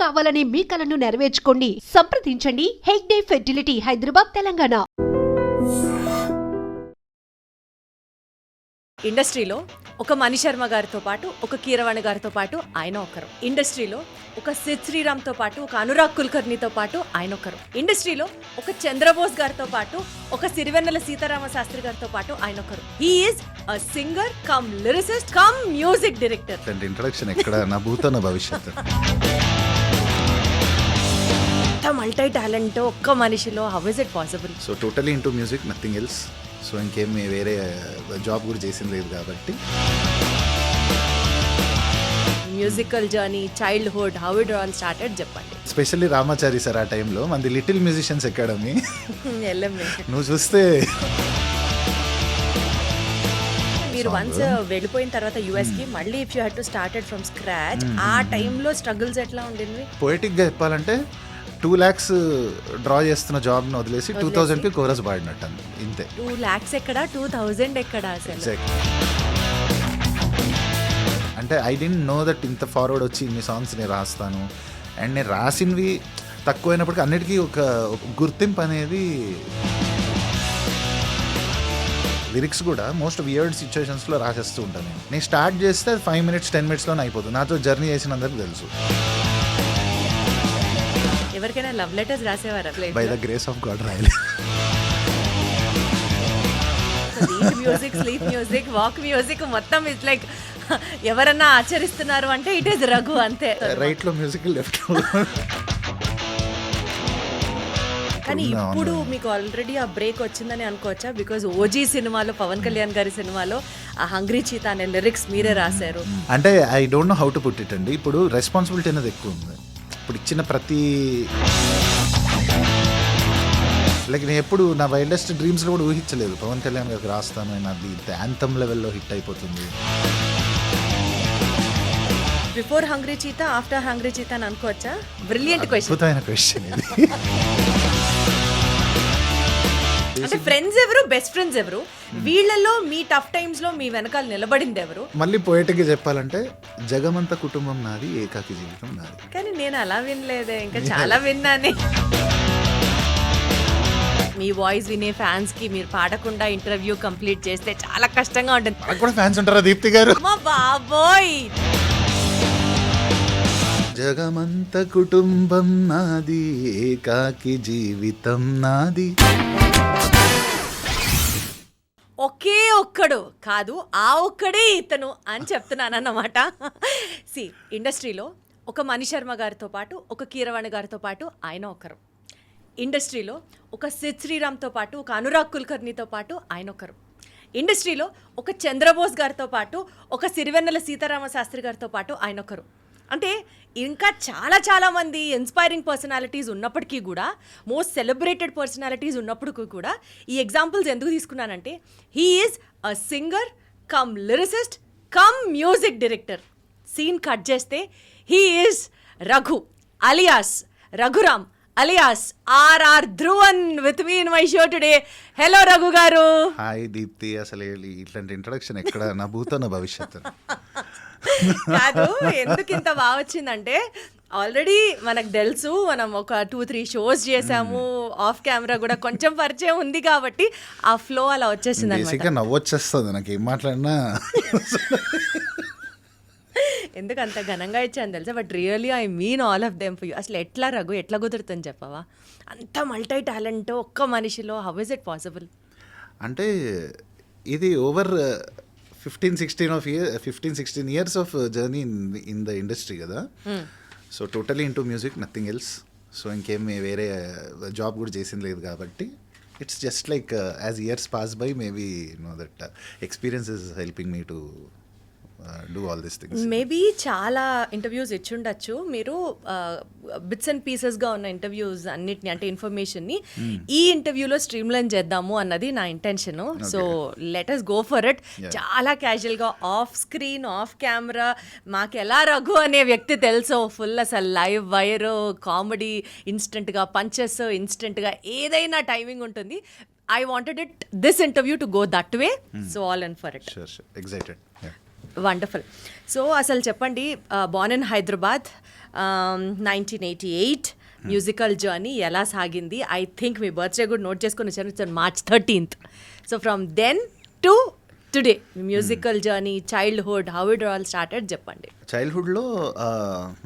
కావాలనే మీ కలను నెరవేర్చుకోండి. సంప్రదించండి హెగ్డే ఫెర్టిలిటీ, హైదరాబాద్, తెలంగాణ. ఇండస్ట్రీలో ఒక మణి శర్మ గారితో పాటు ఒక కీరవాణి గారితో పాటు ఆయన ఒకరు. ఇండస్ట్రీలో ఒక సిద్ శ్రీరామ్తో పాటు ఒక అనురాగ్ కుల్కర్ణితో పాటు ఆయన ఒకరు. ఇండస్ట్రీలో ఒక చంద్రబోస్ గారితో పాటు ఒక సిరివెన్నెల సీతారామ శాస్త్రి గారితో పాటు ఆయన ఒకరు. He is a singer cum lyricist cum music director. Introduction ఎక్కడ నా భూతో నా భవిష్యత్తు. మల్టీ టాలెంట్ ఒక్క మనిషిలో how is it possible? So totally into music, nothing else. So ఇంకేం వేరే జాబ్ కూడా చేసింది లేదు కాబట్టి. Musical journey, childhood, how it all started చెప్పండి. ఎస్పెషల్లీ రామాచారి సార్ ఆ టైంలో మనది లిటిల్ మ్యూజిషియన్స్ అకాడమీ. నువ్వు చూస్తే మీరు వన్స్ వెళ్ళిపోయిన తర్వాత యుఎస్ కి మళ్ళీ if you had to started from scratch, ఆ టైంలో స్ట్రగుల్స్ ఎట్లా ఉండింది? పోయిటిక్ గా చెప్పాలంటే 2 lakhs డ్రా చేస్తున్న జాబ్ ని వదిలేసి 2000 కి కోరస్ పాడినట్టు ఇంతే. 2 lakhs ఎక్కడ, 2000 ఎక్కడ అసలు? అంటే ఐ డెంట్ నో దట్ ఇంత ఫార్వర్డ్ వచ్చి ఇన్ని సాంగ్స్ నేను రాస్తాను. అండ్ నేను రాసినవి తక్కువైనప్పటికీ అన్నిటికీ ఒక గుర్తింపు అనేది. లిరిక్స్ కూడా మోస్ట్ వియర్డ్ సిచ్యువేషన్స్లో రాసేస్తూ ఉంటాను. నేను స్టార్ట్ చేస్తే అది 5 minutes 10 minutesలోనే అయిపోతుంది. నాతో జర్నీ చేసినందరికి తెలుసు. ఎవరికైనా లవ్ లెటర్స్ రాసేవారా? By the grace of God రాయలే. Music, sleep music, walk music మొత్తం ఇట్స్ లైక్ ఎవరన్నా ఆచరిస్తున్నారు అంటే ఇట్ ఈస్ రఘు అంతే. రైట్ లో మ్యూజిక్, లెఫ్ట్. కానీ ఇప్పుడు మీకు ఆల్రెడీ ఆ బ్రేక్ వచ్చిందని అనుకోవచ్చా? బికాజ్ ఓజీ సినిమాలో, పవన్ కళ్యాణ్ గారి సినిమాలో ఆ హంగ్రీ చీతా అనే లిరిక్స్ మీరే రాశారు. అంటే I don't know how to put it అండి. ఇప్పుడు రెస్పాన్సిబిలిటీ అనేది ఎక్కువ ఉంది. ఇప్పుడు ఇచ్చిన ప్రతి లైక్ నేను ఎప్పుడు నా వైల్డెస్ట్ డ్రీమ్స్లో కూడా ఊహించలేదు పవన్ కళ్యాణ్ గారికి రాస్తాను, అది యాంథమ్ లెవెల్లో హిట్ అయిపోతుంది. Before hungry cheetah, after hungry cheetah అని అనుకోవచ్చా? బ్రిలియంట్ క్వశ్చన్, అద్భుతమైన క్వశ్చన్ ఇది. అంటే ఫ్రెండ్స్ ఎవరు, బెస్ట్ ఫ్రెండ్స్ ఎవరు, వీళ్ళలో మీ టఫ్ టైమ్స్ లో మీ వెనకాల నిలబడింది ఎవరు? మళ్ళీ పోయేటికి చెప్పాలంటే జగమంత కుటుంబం నాది, ఏకాకి జీవితం నాది. కానీ నేను అలా వినలేదే, ఇంకా చాలా విన్నానే. మీ వాయిస్ వినే ఫ్యాన్స్ కి మీరు పాడకుండా ఇంటర్వ్యూ కంప్లీట్ చేస్తే చాలా కష్టంగా ఉంటుంది. నాకు కూడా ఫ్యాన్స్ ఉంటారా దీప్తి గారు? మా బాబోయ్. జగమంత కుటుంబం నాది, ఏకాకి జీవితం నాది. ఒకే ఒక్కడు కాదు, ఆ ఒక్కడే ఇతను అని చెప్తున్నానన్నమాట. సి, ఇండస్ట్రీలో ఒక మణి శర్మ గారితో పాటు ఒక కీరవాణి గారితో పాటు ఆయన ఒకరు. ఇండస్ట్రీలో ఒక సిద్ శ్రీరామ్తో పాటు ఒక అనురాగ్ కుల్కర్ణితో పాటు ఆయన ఒకరు. ఇండస్ట్రీలో ఒక చంద్రబోస్ గారితో పాటు ఒక సిరివెన్నెల సీతారామ శాస్త్రి గారితో పాటు ఆయన ఒకరు. అంటే ఇంకా చాలా చాలా మంది ఇన్స్పైరింగ్ పర్సనాలిటీస్ ఉన్నప్పటికీ కూడా, మోస్ట్ సెలబ్రేటెడ్ పర్సనాలిటీస్ ఉన్నప్పటికీ కూడా, ఈ ఎగ్జాంపుల్స్ ఎందుకు తీసుకున్నానంటే he is a singer cum lyricist cum music director. Scene cut చేస్తే he is Raghu alias Raghuram alias RR Dhruvan with me in my show today. Hello Raghu garu. Hi Deepthi. అసలు ఇట్లాంటి ఇంట్రడక్షన్ ఎక్కడ నా భూతో నా భవిష్యత్తు. కాదు, ఎందుకు ఇంత బాగా వచ్చిందంటే ఆల్రెడీ మనకు తెలుసు, మనం ఒక 2-3 షోస్ చేసాము, ఆఫ్ కెమెరా కూడా కొంచెం పరిచయం ఉంది కాబట్టి ఆ ఫ్లో అలా వచ్చేసింది. బేసిక్గా నవ్వొచ్చేస్తుంది నాకు ఏం మాట్లాడినా. ఎందుకు అంత ఘనంగా ఇచ్చాను తెలుసా? But really I mean all of them for you. అసలు ఎట్లా రఘు, ఎట్లా కుదురుతుంది చెప్పవా? అంత మల్టీ టాలెంట్ ఒక్క మనిషిలో హౌ ఇస్ ఇట్ పాసిబుల్? అంటే ఇది over 15-16 years of journey in the industry కదా. So totally into music, nothing else. So ఇంకేం వేరే జాబ్ కూడా చేసింది లేదు కాబట్టి it's just like as years pass by maybe no that experience is helping me to do all this things. Maybe చాలా interviews ఇచ్చుండొచ్చు మీరు, బిట్స్ అండ్ పీసెస్గా ఉన్న ఇంటర్వ్యూస్ అన్నిటిని, అంటే ఇన్ఫర్మేషన్ని ఈ ఇంటర్వ్యూలో స్ట్రీమ్ లైన్ చేద్దాము అన్నది నా intention. So let us go for it. చాలా క్యాజువల్గా ఆఫ్ స్క్రీన్, ఆఫ్ కెమెరా మాకు ఎలా రఘు అనే వ్యక్తి తెలుసో, ఫుల్ అసలు లైవ్ వైర్, కామెడీ, ఇన్స్టెంట్గా పంచెస్, ఇన్స్టెంట్గా ఏదైనా టైమింగ్ ఉంటుంది. I wanted this interview to go that way, so all in for it. Sure. Excited. Yeah. Wonderful. So అసలు చెప్పండి, born in Hyderabad, 1988 musical journey ఎలా సాగింది? ఐ థింక్ మీ బర్త్డే కూడా నోట్ చేసుకొని వచ్చాను, March 13th. So from then to today musical journey, childhood, how it all started చెప్పండి. చైల్డ్హుడ్లో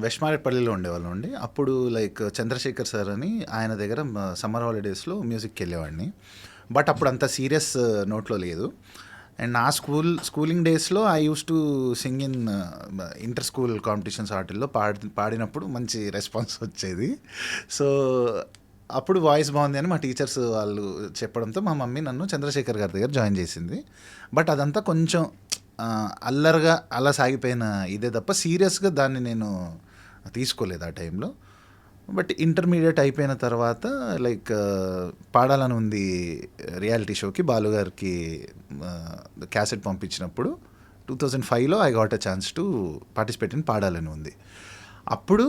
వెస్ట్మారెడ్పల్లిలో ఉండేవాళ్ళం అండి. అప్పుడు లైక్ చంద్రశేఖర్ సార్ అని ఆయన దగ్గర సమ్మర్ హాలిడేస్లో మ్యూజిక్కి వెళ్ళేవాడిని. బట్ అప్పుడు అంత సీరియస్ నోట్లో లేదు. అండ్ నా స్కూలింగ్ డేస్లో I use to sing in inter school competitions వాటిల్లో పాడినప్పుడు మంచి రెస్పాన్స్ వచ్చేది. సో అప్పుడు వాయిస్ బాగుంది అని మా టీచర్స్ వాళ్ళు చెప్పడంతో మా మమ్మీ నన్ను చంద్రశేఖర్ గారి దగ్గర జాయిన్ చేసింది. బట్ అదంతా కొంచెం అల్లరిగా అలా సాగిపోయిన ఇదే తప్ప సీరియస్గా దాన్ని నేను తీసుకోలేదు ఆ టైంలో. బట్ ఇంటర్మీడియట్ అయిపోయిన తర్వాత లైక్ పాడాలని ఉంది రియాలిటీ షోకి బాలుగారికి క్యాసెట్ పంపించినప్పుడు 2005లో I got a chance to participate in పాడాలని ఉంది. అప్పుడు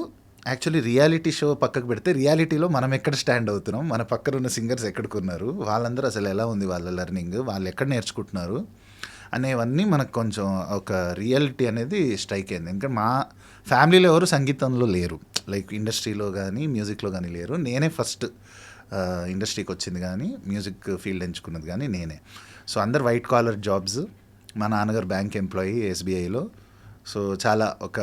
యాక్చువల్లీ రియాలిటీ షో పక్కకు పెడితే రియాలిటీలో మనం ఎక్కడ స్టాండ్ అవుతున్నాం, మన పక్కన ఉన్న సింగర్స్ ఎక్కడికున్నారు, వాళ్ళందరూ అసలు ఎలా ఉంది వాళ్ళ లెర్నింగ్, వాళ్ళు ఎక్కడ నేర్చుకుంటున్నారు అనేవన్నీ మనకు కొంచెం ఒక రియాలిటీ అనేది స్ట్రైక్ అయింది. ఎందుకంటే మా ఫ్యామిలీలో ఎవరు సంగీతంలో లేరు, లైక్ ఇండస్ట్రీలో కానీ మ్యూజిక్లో కానీ లేరు. నేనే ఫస్ట్ ఇండస్ట్రీకి వచ్చింది కానీ మ్యూజిక్ ఫీల్డ్ ఎంచుకున్నది కానీ నేనే. సో అందరు వైట్ కాలర్ జాబ్స్, మా నాన్నగారు బ్యాంక్ ఎంప్లాయీ SBIలో. సో చాలా ఒక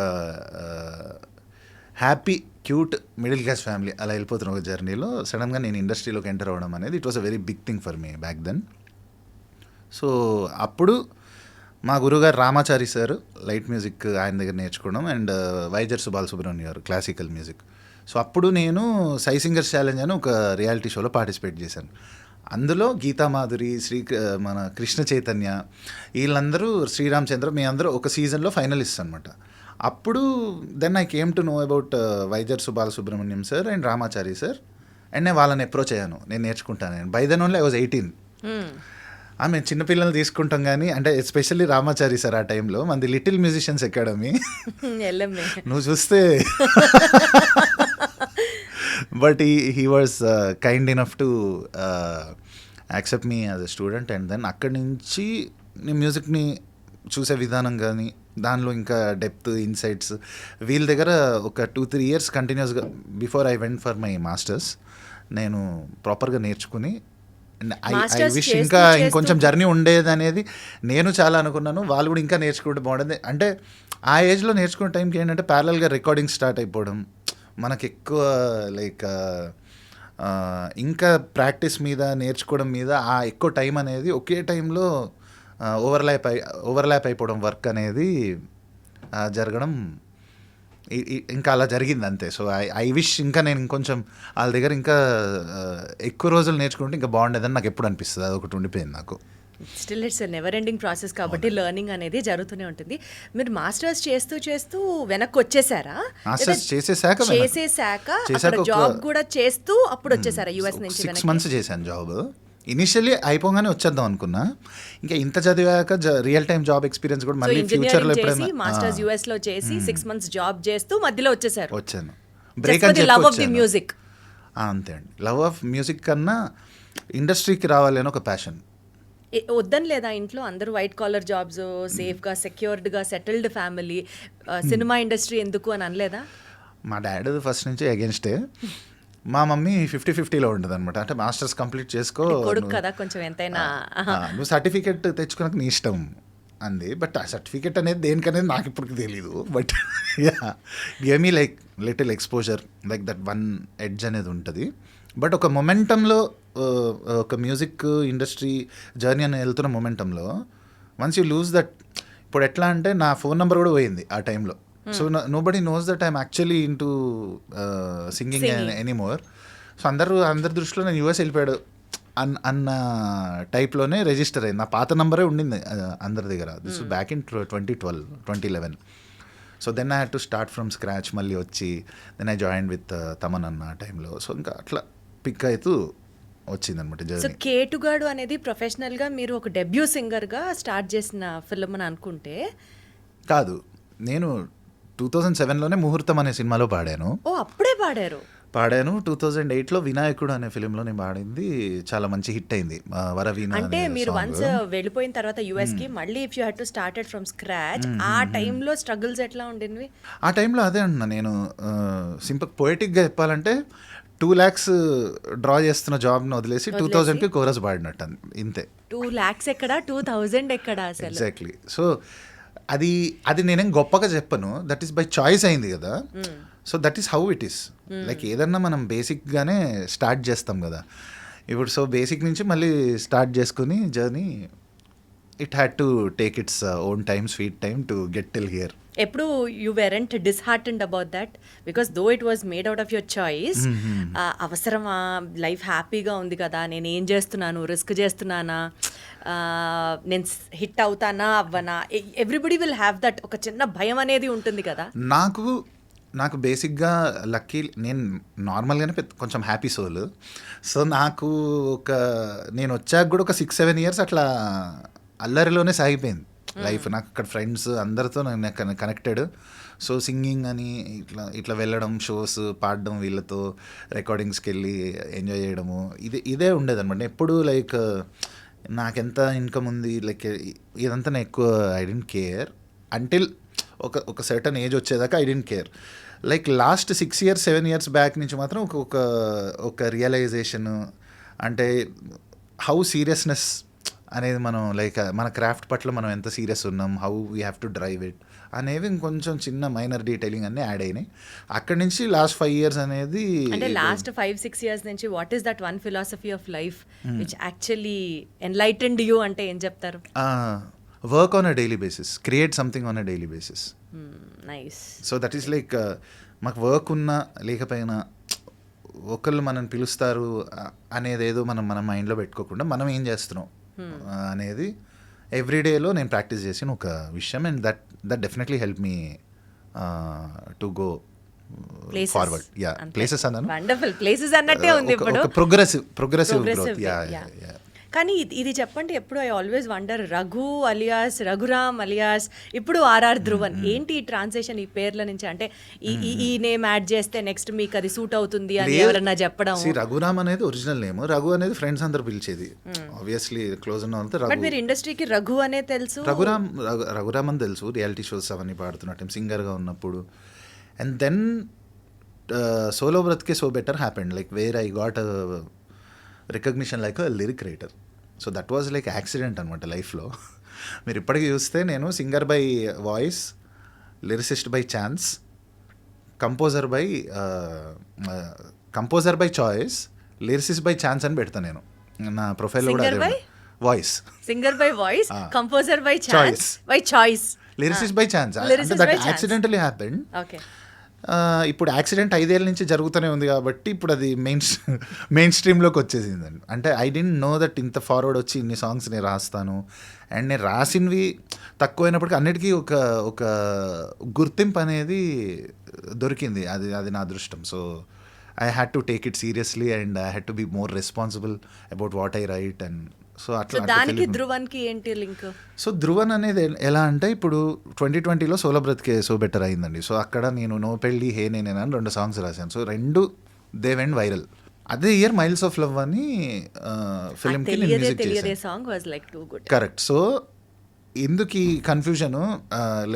happy cute middle class family అలా వెళ్ళిపోతున్న ఒక జర్నీలో సడన్గా నేను ఇండస్ట్రీలోకి ఎంటర్ అవ్వడం అనేది it was a very big thing for me back then. So అప్పుడు మా గురువుగారు రామాచారి సార్ లైట్ మ్యూజిక్ ఆయన దగ్గర నేర్చుకోవడం, అండ్ వైజర్ బాలసుబ్రహ్మణ్యం గారు క్లాసికల్ మ్యూజిక్. సో అప్పుడు నేను సై సింగర్స్ ఛాలెంజ్ అని ఒక రియాలిటీ షోలో పార్టిసిపేట్ చేశాను. అందులో గీతామాధురి, మన కృష్ణ చైతన్య, వీళ్ళందరూ, శ్రీరామచంద్ర, మీ అందరూ ఒక సీజన్లో ఫైనలిస్ట్ అనమాట. అప్పుడు then I came to know about వైజర్ Balasubrahmanyam sir and Ramachari sir. And నేను వాళ్ళని అప్రోచ్ అయ్యాను, నేను నేర్చుకుంటాను. By then only I was 18. మేము చిన్నపిల్లలు తీసుకుంటాం కానీ, అంటే ఎస్పెషల్లీ రామాచారి సార్ ఆ టైంలో మనది లిటిల్ మ్యూజిషియన్స్ అకాడమీ నువ్వు చూస్తే. But he was kind enough to accept me as a student. And then అక్కడి నుంచి నేను మ్యూజిక్ని చూసే విధానం కానీ, దానిలో ఇంకా డెప్త్, ఇన్సైట్స్ వీళ్ళ దగ్గర ఒక 2-3 years కంటిన్యూస్గా before I went for my masters నేను ప్రాపర్గా నేర్చుకుని, ఐ విష్ ఇంకా ఇంకొంచెం జర్నీ ఉండేది అనేది నేను చాలా అనుకున్నాను. వాళ్ళు కూడా ఇంకా నేర్చుకుంటే బాగుండేది. అంటే ఆ ఏజ్లో నేర్చుకునే టైంకి ఏంటంటే ప్యారలల్గా రికార్డింగ్ స్టార్ట్ అయిపోవడం, మనకు ఎక్కువ లైక్ ఇంకా ప్రాక్టీస్ మీద నేర్చుకోవడం మీద ఆ ఎక్కువ టైం అనేది ఒకే టైంలో ఓవర్లాప్ అయిపోవడం వర్క్ అనేది జరగడం ఇంకా అలా జరిగింది అంతే. సో ఐ విష్ ఇంకా నేను ఇంకొంచెం వాళ్ళ దగ్గర ఇంకా ఎక్కువ రోజులు నేర్చుకుంటే ఇంకా బాగుండేదని నాకు ఎప్పుడు అనిపిస్తుంది. అది ఒకటి ఉండిపోయింది నాకు. Still it's never ending process కాబట్టి లెర్నింగ్ అనేది జరుగుతూనే ఉంటుంది. మీరు మాస్టర్స్ చేస్తూ వెనక్కి వచ్చేసారా? మాస్టర్స్ చేసేసాక జాబ్ కూడా చేస్తూ అప్పుడు వచ్చేసారా యుఎస్ నుంచి? 6 months చేశాను జాబ్. ఇనిషియల్లీ అయిపోగానే వచ్చేద్దాం అనుకున్నా, ఇంకా ఇంత చదివాక రియల్ టైం జాబ్ ఎక్స్పీరియన్స్ కూడా మళ్ళీ ఫ్యూచర్ లో ఎప్పుడైనా. మాస్టర్స్ యుఎస్ లో చేసి 6 months జాబ్ చేస్తూ మధ్యలో వచ్చేసారు. వచ్చాను బ్రేక్ అని లవ్ ఆఫ్ ది మ్యూజిక్. అంతే అండి, లవ్ ఆఫ్ మ్యూజిక్ కన్నా ఇండస్ట్రీకి రావాలి అని ఒక ప్యాషన్. వద్దని లేదా ఇంట్లో? అందరూ వైట్ కాలర్ జాబ్స్, సేఫ్గా సెక్యూర్డ్గా సెటిల్డ్ ఫ్యామిలీ, సినిమా ఇండస్ట్రీ ఎందుకు అని అనలేదా? మా డాడీ ఫస్ట్ నుంచి అగేన్స్టే, మా మమ్మీ 50-50లో ఉంటుంది అనమాట. అంటే మాస్టర్స్ కంప్లీట్ చేసుకో, కొడుకు కదా కొంచెం ఎంతైనా, నువ్వు సర్టిఫికెట్ తెచ్చుకోడానికి నీ ఇష్టం అంది. బట్ ఆ సర్టిఫికెట్ అనేది దేనికనేది నాకు ఇప్పటికి తెలీదు. But give me like little exposure, like that one edge అనేది ఉంటుంది. బట్ ఒక మొమెంటంలో, ఒక మ్యూజిక్ ఇండస్ట్రీ జర్నీ అని వెళ్తున్న మొమెంటంలో వన్స్ యూ లూజ్ దట్, ఇప్పుడు ఎట్లా అంటే నా ఫోన్ నెంబర్ కూడా పోయింది ఆ టైంలో. So nobody knows that I'm actually into singing anymore. So అందరి దృష్టిలో నేను యూఎస్ వెళ్ళిపోయాడు అన్న టైప్లోనే రిజిస్టర్ అయింది. నా పాత నెంబరే ఉండింది అందరి దగ్గర. This back in 2011. So then I had to start from scratch. మళ్ళీ వచ్చి then I join with Thaman అన్న టైంలో. సో ఇంకా అట్లా పిక్ అవుతూ వచ్చిందనమాట జర్నీ. సో కేటుగాడు అనేది ప్రొఫెషనల్గా మీరు ఒక డెబ్యూ సింగర్గా స్టార్ట్ చేసిన ఫిల్మ్ అని అనుకుంటే కాదు, నేను 2007లోనే ముహూర్తం అనే సినిమాలో పాడాను. ఓ అప్పుడే పాడారు? పాడాను. 2008లో వినాయకుడు అనే ఫిలింలో నేను పాడింది చాలా మంచి హిట్ అయింది. వరవీణ అంటే అనే మీరు సాంగ్. వన్స్ వెళ్ళిపోయిన తర్వాత యుఎస్ కి మళ్ళీ if you had to started from scratch ఆ టైంలో స్ట్రగుల్స్ ఎట్లా ఉండినవి? ఆ టైంలో అదే అంటున్నా నేను, సింపుల్ పొయిటిక్గా చెప్పాలంటే 2 lakhs డ్రా చేస్తున్న జాబ్ని వదిలేసి 2000కి కోరస్ పాడినట్టు ఇంతే. 2 lakhs ఎక్కడ, 2000 ఎక్కడ అసలు? ఎగ్జాక్ట్లీ. సో అది నేనేం గొప్పగా చెప్పను, దట్ ఈస్ బై చాయిస్ అయింది కదా. So that is how it is. Like ఏదన్నా మనం బేసిక్గానే స్టార్ట్ చేస్తాం కదా ఇప్పుడు. సో బేసిక్ నుంచి మళ్ళీ స్టార్ట్ చేసుకుని journey, it had to take its own time, sweet time to get till here. ఎప్పుడు you weren't disheartened about that because though it was made out of your choice? అవసరమా, life హ్యాపీగా ఉంది కదా, నేను ఏం చేస్తున్నాను, రిస్క్ చేస్తున్నానా, నేను హిట్ అవుతానా అవ్వనా, ఎవ్రీబడి విల్ హ్యావ్ దట్ ఒక చిన్న భయం అనేది ఉంటుంది కదా. నాకు బేసిక్గా లక్కీ, నేను నార్మల్గానే కొంచెం హ్యాపీ సోల్. సో నాకు నేను వచ్చాక కూడా ఒక 6-7 years అట్లా అల్లరిలోనే సాగిపోయింది లైఫ్. నాకు అక్కడ ఫ్రెండ్స్ అందరితో నేను కనెక్టెడ్. సో సింగింగ్ అని ఇట్లా వెళ్ళడం, షోస్ పాడడం, వీళ్ళతో రికార్డింగ్స్కి వెళ్ళి ఎంజాయ్ చేయడము, ఇదే ఉండేదన్నమాట. ఎప్పుడు లైక్ నాకెంత ఇన్కమ్ ఉంది, లైక్ ఇదంతా నేను ఎక్కువ ఐ డెంట్ కేర్ అంటిల్ ఒక సర్టన్ ఏజ్ వచ్చేదాకా I didn't care. Like last 6 years 7 years back నుంచి మాత్రం ఒక రియలైజేషన్, అంటే హౌ సీరియస్నెస్ అనేది మనం లైక్ మన క్రాఫ్ట్ పట్ల మనం ఎంత సీరియస్ ఉన్నాం, how we have to drive it అనేవి ఇంకొంచెం చిన్న మైనర్ డీటెయిలింగ్ అన్నీ యాడ్ అయినాయి. అక్కడి నుంచి లాస్ట్ 5 years అనేది, అంటే లాస్ట్ 5-6 years నుంచి what is that one philosophy of life which actually enlightened you అంటే ఏం చెప్తారు? Work on a daily basis, create something on a daily basis. Nice. So that is like మాకు work ఉన్నా లేకపోయినా ఒకళ్ళు మనం పిలుస్తారు అనేది ఏదో మనం మన మైండ్లో పెట్టుకోకుండా మనం ఏం చేస్తున్నాం అనేది ఎవ్రీడేలో నేను ప్రాక్టీస్ చేసిన ఒక విషయం. And that definitely help me to go forward. Yeah, places అన్నాను, వండర్ఫుల్ ప్లేసెస్ అన్నట్టే ఉంది ఇప్పుడు. Progressive growth. యా. కానీ ఇది చెప్పండి, ఎప్పుడు I always wonder, Raghu alias Raghuram alias ఇప్పుడు ఆర్ఆర్ ధ్రువన్, ఏంటి ఈ ట్రాన్సాక్షన్ ఈ పేర్ల నుంచి? అంటే ఈ నేమ్ యాడ్ చేస్తే నెక్స్ట్ మీకు అది సూట్ అవుతుంది అని ఎవరన్నా చెప్పడం? రఘురామ్ అనేది ఒరిజినల్ నేమ్, రఘు అనేది ఫ్రెండ్స్ అందరు పిలిచేది, ఆబ్వియస్లీ క్లోజ్ ఉన్న వాళ్ళతో. బట్ మీరు ఇండస్ట్రీకి రఘు అనే తెలుసు, రఘురామ్ అని తెలుసు, రియాలిటీ షోస్ అవన్నీ పాడుతున్న టైం, సింగర్గా ఉన్నప్పుడు. అండ్ దెన్ సోలో బ్రత్కే so better happened, like where I got recognition like a lyric writer. So that was like accident అనమాట లైఫ్లో. మీరు ఇప్పటికీ చూస్తే నేను singer by voice, lyricist by chance, composer by choice, lyricist by chance అని పెడతాను నేను నా ప్రొఫైల్లో కూడా. Voice, singer by voice, composer by chance, by choice, lyricist by chance. That accidentally happened. Okay. ఇప్పుడు యాక్సిడెంట్ 5 years నుంచి జరుగుతూనే ఉంది కాబట్టి ఇప్పుడు అది మెయిన్ స్ట్రీమ్లోకి వచ్చేసిందండి. అంటే ఐ డెంట్ నో దట్ ఇంత ఫార్వర్డ్ వచ్చి ఇన్ని సాంగ్స్ నేను రాస్తాను. అండ్ నేను రాసినవి తక్కువైనప్పటికీ అన్నిటికీ ఒక గుర్తింపు అనేది దొరికింది. అది నా అదృష్టం. So I had to take it seriously and I had to be more responsible about what I write. And so అట్లా దానికి ధ్రువన్కి ఏంటి లింక్? సో ధ్రువన్ అనేది ఎలా అంటే ఇప్పుడు 2020లో సోలో బ్రత్కే సో బెటర్ అయిందండి. సో అక్కడ నేను నో పెళ్ళి హే నేనేనా అని 2 songs రాశాను. So 2 they went viral. అదే ఇయర్ మైల్స్ ఆఫ్ లవ్ అని ఫిల్మ్కి నేను మ్యూజిక్ చేశాను. కరెక్ట్. సో ఎందుకు ఈ కన్ఫ్యూజను,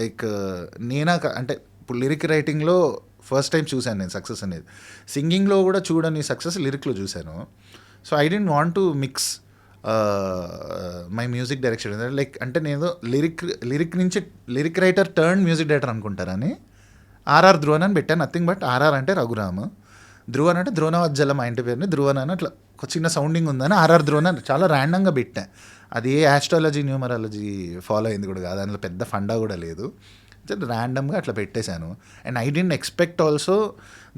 లైక్ అంటే ఇప్పుడు లిరిక్ రైటింగ్లో ఫస్ట్ టైం చూశాను నేను సక్సెస్ అనేది, సింగింగ్లో కూడా చూడని సక్సెస్ లిరిక్లో చూశాను. So I didn't want to mix my music direction. Like అంటే నేను లిరిక్ నుంచి lyric writer turn music director అనుకుంటారని ఆర్ఆర్ ధ్రువన్ అని పెట్టాను. నథింగ్ బట్ ఆర్ఆర్ అంటే రఘురామ్, ధ్రువన్ అంటే ధ్రువనవజ్జల మా ఇంటి పేరుని, ధ్రువన్ అని అట్లా ఒక చిన్న సౌండింగ్ ఉందని ఆర్ఆర్ ధ్రువన్ అని చాలా ర్యాండంగా పెట్టా. అది ఏ ఆస్ట్రాలజీ న్యూమరాలజీ ఫాలో అయింది కూడా కాదు, అందులో పెద్ద ఫండా కూడా లేదు, ర్యాండమ్గా అట్లా పెట్టేశాను. And I didn't expect also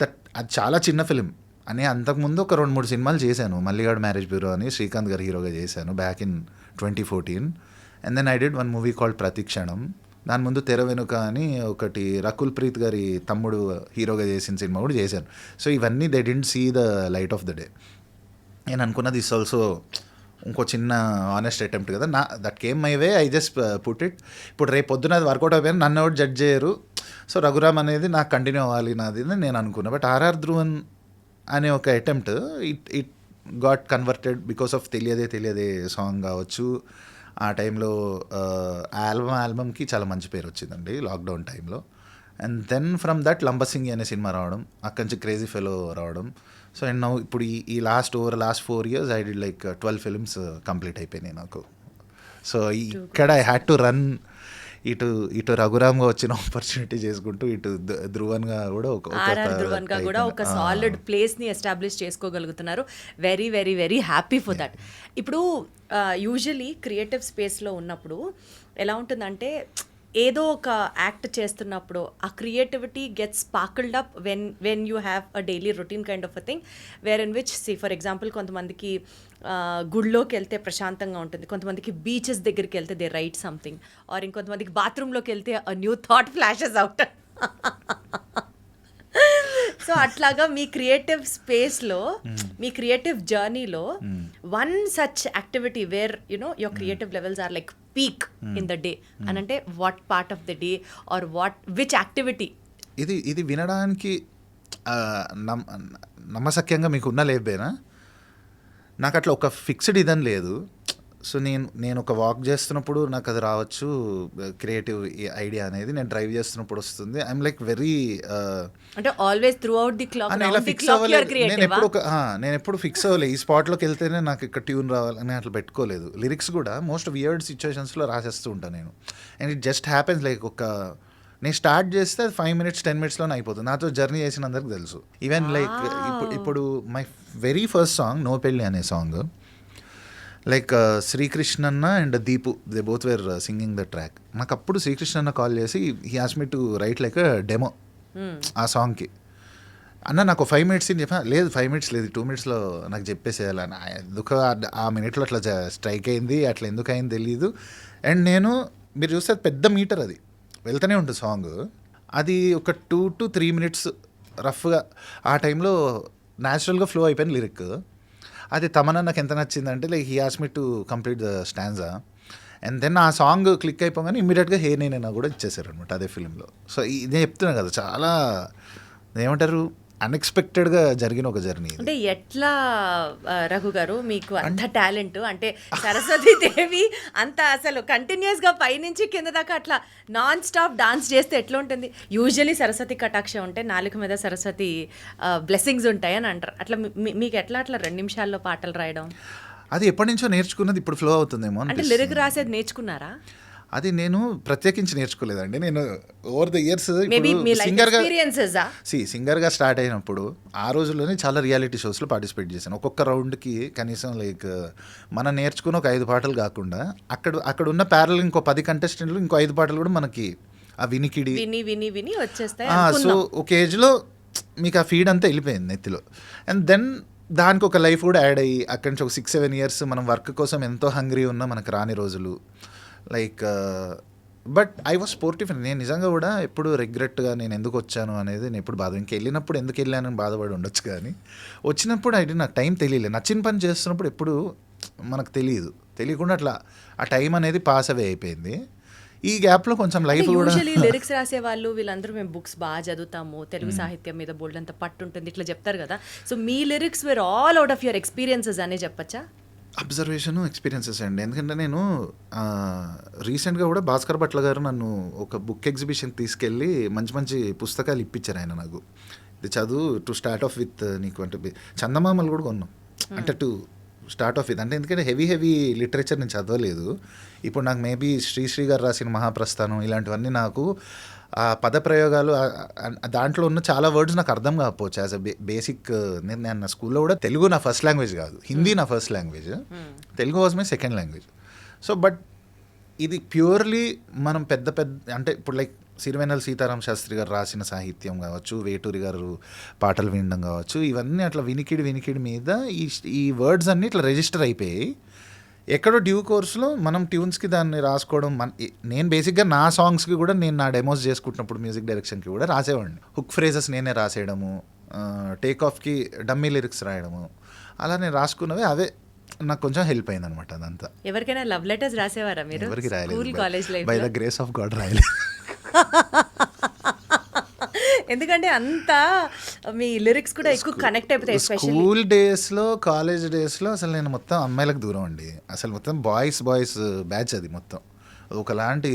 that అది చాలా చిన్న ఫిలిం అని. అంతకుముందు ఒక 2-3 సినిమాలు చేశాను. మల్లిగాడ్ మ్యారేజ్ బ్యూరో అని శ్రీకాంత్ గారు హీరోగా చేశాను back in 2014. And then I did one movie called Prathikshanam. దాని ముందు తెర వెనుక అని ఒకటి రకుల్ ప్రీత్ గారి తమ్ముడు హీరోగా చేసిన సినిమా కూడా చేశాను. సో ఇవన్నీ they didn't see the light of the day. నేను అనుకున్నది ఇస్ ఆల్సో ఇంకో చిన్న ఆనెస్ట్ అటెంప్ట్ కదా, that came my way, I just put it. ఇప్పుడు రేపు పొద్దున అది వర్కౌట్ అయిపోయినా నన్ను ఎవరు జడ్జ్ చేయరు. సో రఘురామ్ అనేది నాకు కంటిన్యూ అవ్వాలి నాది నేను అనుకున్నా. బట్ ఆర్ఆర్ ధ్రువన్ అనే ఒక attempt it got converted because of తెలియదే సాంగ్ కావచ్చు. ఆ టైంలో ఆల్బమ్కి చాలా మంచి పేరు వచ్చిందండి లాక్డౌన్ టైంలో. And then from that Lambasingi అనే సినిమా రావడం, అక్కడి నుంచి క్రేజీ ఫెలో రావడం. సో అండ్ నౌ ఇప్పుడు ఈ last 4 years I did like 12 films complete అయిపోయినాయి నాకు. సో ఇక్కడ ఐ హ్యాడ్ టు రన్ ఇటు రఘురామ్గా వచ్చిన ఆపర్చునిటీ చేసుకుంటూ ఇటు ధ్రువన్గా కూడా ధ్రువన్గా కూడా ఒక సాలిడ్ ప్లేస్ని ఎస్టాబ్లిష్ చేసుకోగలుగుతున్నారు. Very very very happy for that. ఇప్పుడు యూజువలీ క్రియేటివ్ స్పేస్లో ఉన్నప్పుడు ఎలా ఉంటుందంటే ఏదో ఒక యాక్ట్ చేస్తున్నప్పుడు ఆ creativity gets sparkled up when you have a daily routine kind of a thing where in which for example కొంతమందికి గుడిలోకి వెళ్తే ప్రశాంతంగా ఉంటుంది, కొంతమందికి బీచెస్ దగ్గరికి వెళ్తే దే రైట్ సంథింగ్, ఆర్ ఇంకొంతమందికి బాత్రూంలోకి వెళ్తే a new thought flashes out. So అట్లాగా మీ క్రియేటివ్ స్పేస్లో మీ క్రియేటివ్ జర్నీలో one such activity where you know your creative levels are like peak in the day అని అంటే what part of the day or which activity? ఇది వినడానికి నమ్మశక్యంగా మీకు ఉన్న లేబేనా? నాకు అట్లా ఒక ఫిక్స్డ్ ఇదని లేదు. సో నేను ఒక వాక్ చేస్తున్నప్పుడు నాకు అది రావచ్చు, క్రియేటివ్ ఐడియా అనేది నేను డ్రైవ్ చేస్తున్నప్పుడు వస్తుంది. ఐఎమ్ లైక్ వెరీ అంటే always through out the clock నేను ఎప్పుడు ఫిక్స్ అవ్వలేదు. ఈ స్పాట్లోకి వెళ్తేనే నాకు ఇక్కడ ట్యూన్ రావాలని అట్లా పెట్టుకోలేదు. లిరిక్స్ కూడా మోస్ట్ వియర్డ్ సిచ్యువేషన్స్లో రాసేస్తూ ఉంటాను నేను. And it just happens like నేను స్టార్ట్ చేస్తే 5 minutes 10 minutesలోనే అయిపోతుంది. నాతో జర్నీ చేసిన అందరికి తెలుసు. ఈవెన్ లైక్ ఇప్పుడు my very first song no పెళ్ళి అనే సాంగ్, లైక్ శ్రీకృష్ణన్న and Deepu they both were singing the track. నాకు అప్పుడు శ్రీకృష్ణన్న కాల్ చేసి he ask me to write like demo ఆ సాంగ్కి. అన్న నాకు 5 minutes అని చెప్పా. లేదు 5 minutes లేదు, 2 minutesలో నాకు చెప్పేసేయాలని. ఎందుకు ఆ మినిట్లో అట్లా స్ట్రైక్ అయింది, అట్లా ఎందుకు అయింది తెలియదు. అండ్ మీరు చూస్తే పెద్ద మీటర్, అది వెళ్తూనే ఉంటుంది సాంగ్. అది ఒక 2 to 3 minutes రఫ్గా ఆ టైంలో న్యాచురల్గా ఫ్లో అయిపోయిన లిరిక్. అది తమన్నా నాకు ఎంత నచ్చిందంటే like he ask me to complete the stanza. And then ఆ సాంగ్ క్లిక్ అయిపోగానే ఇమ్మీడియట్గా హే నేనైనా కూడా ఇచ్చేసారు అనమాట అదే ఫిలింలో. సో ఇదే చెప్తున్నా కదా, చాలా ఏమంటారు అన్ఎక్స్పెక్టెడ్గా జరిగిన ఒక జర్నీ. అంటే ఎట్లా రఘు గారు మీకు అంత టాలెంట్? అంటే సరస్వతి దేవి అంత అసలు కంటిన్యూస్గా పైనుంచి కింద దాకా అట్లా నాన్ స్టాప్ డాన్స్ చేస్తే ఎట్లా ఉంటుంది? యూజువలీ సరస్వతి కటాక్షం ఉంటే నాలుక మీద సరస్వతి బ్లెస్సింగ్స్ ఉంటాయని అంటారు. అట్లా మీకు ఎట్లా 2 నిమిషాల్లో పాటలు రాయడం? అది ఎప్పటి నుంచో నేర్చుకున్నది ఇప్పుడు ఫ్లో అవుతుందేమో. అంటే లిరిక్ రాసేది నేర్చుకున్నారా? అది నేను ప్రత్యేకించి నేర్చుకోలేదండి. నేను ఓవర్ ద ఇయర్స్ సింగర్గా స్టార్ట్ అయినప్పుడు ఆ రోజుల్లోనే చాలా రియాలిటీ షోస్లో పార్టిసిపేట్ చేశాను. ఒక్కొక్క రౌండ్కి కనీసం లైక్ మనం నేర్చుకున్న ఒక 5 పాటలు కాకుండా అక్కడ ఉన్న ప్యారల్ ఇంకో 10 కంటెస్టెంట్లు ఇంకో 5 పాటలు కూడా మనకి ఆ వినికిడి విని వచ్చేస్తాయి. సో ఒక ఏజ్లో మీకు ఆ ఫీడ్ అంతా వెళ్ళిపోయింది నెత్తిలో. అండ్ దెన్ దానికి ఒక లైఫ్ కూడా యాడ్ అయ్యి అక్కడి నుంచి ఒక 6-7 years మనం వర్క్ కోసం ఎంతో హంగ్రీ ఉన్నా మనకు రాని రోజులు. Like but I was sportive. నేను నిజంగా కూడా ఎప్పుడు రిగ్రెట్గా నేను ఎందుకు వచ్చాను అనేది నేను ఎప్పుడు వెళ్ళినప్పుడు ఎందుకు వెళ్ళానని బాధపడి ఉండొచ్చు, కానీ వచ్చినప్పుడు నాకు టైం తెలియలేదు. నచ్చిన పని చేస్తున్నప్పుడు ఎప్పుడు మనకు తెలియకుండా అట్లా ఆ టైం అనేది పాస్ అవే అయిపోయింది. ఈ గ్యాప్లో కొంచెం లైఫ్ కూడా లిరిక్స్ రాసే వాళ్ళు వీళ్ళందరూ మేము బుక్స్ బాగా చదువుతాము, తెలుగు సాహిత్యం మీద బోల్డ్ అంత పట్టు ఉంటుంది ఇట్లా చెప్తారు కదా. సో మీ lyrics were all out of your experiences అనే చెప్పచ్చా? అబ్జర్వేషను, ఎక్స్పీరియన్సెస్ అండి. ఎందుకంటే నేను రీసెంట్గా కూడా భాస్కర్ భట్ల గారు నన్ను ఒక బుక్ ఎగ్జిబిషన్ తీసుకెళ్ళి మంచి పుస్తకాలు ఇప్పించారు ఆయన నాకు. ఇది చదువు టు స్టార్ట్ ఆఫ్ విత్ నీకు అంటే చందమామలు కూడా కొన్నాం అంటే టు స్టార్ట్ ఆఫ్ విత్ అంటే ఎందుకంటే హెవీ లిటరేచర్ నేను చదవలేదు. ఇప్పుడు నాకు మేబీ శ్రీశ్రీ గారు రాసిన మహాప్రస్థానం ఇలాంటివన్నీ నాకు ఆ పదప్రయోగాలు దాంట్లో ఉన్న చాలా వర్డ్స్ నాకు అర్థం కాకపోవచ్చు. యాజ్ అ బేసిక్ నేను నా స్కూల్లో కూడా తెలుగు నా ఫస్ట్ లాంగ్వేజ్ కాదు, హిందీ నా first language, Telugu was my second language. So but ఇది ప్యూర్లీ మనం పెద్ద అంటే ఇప్పుడు లైక్ సిరివెన్నెల సీతారామ శాస్త్రి గారు రాసిన సాహిత్యం కావచ్చు, వేటూరి గారు పాటలు వినడం కావచ్చు, ఇవన్నీ అట్లా వినికిడి మీద ఈ వర్డ్స్ అన్నీ ఇట్లా రిజిస్టర్ అయిపోయి ఎక్కడో డ్యూ కోర్స్లో మనం ట్యూన్స్కి దాన్ని రాసుకోవడం. నేను బేసిక్గా నా సాంగ్స్కి కూడా నేను నా డెమోస్ చేసుకుంటున్నప్పుడు మ్యూజిక్ డైరెక్షన్కి కూడా రాసేవాడిని. హుక్ ఫ్రేజెస్ నేనే రాసేయడము, టేక్ ఆఫ్కి డమ్మీ లిరిక్స్ రాయడము, అలా నేను రాసుకున్నవే అవే నాకు కొంచెం హెల్ప్ అయింది అనమాట. అదంతా. ఎవరికైనా లవ్ లెటర్స్ రాసేవారా మీరు? ఎవరికి రాయలేదు, college life by the grace of God రాయలేదు. ఎందుకంటే అంత మీ లిరిక్స్ కూడా ఎక్కువ కనెక్ట్ అయిపోతాయి ఎస్పెషల్లీ స్కూల్ డేస్లో కాలేజ్ డేస్లో అసలు నేను మొత్తం అమ్మాయిలకు దూరం అండి. అసలు మొత్తం బాయ్స్ బ్యాచ్ అది మొత్తం ఒకలాంటి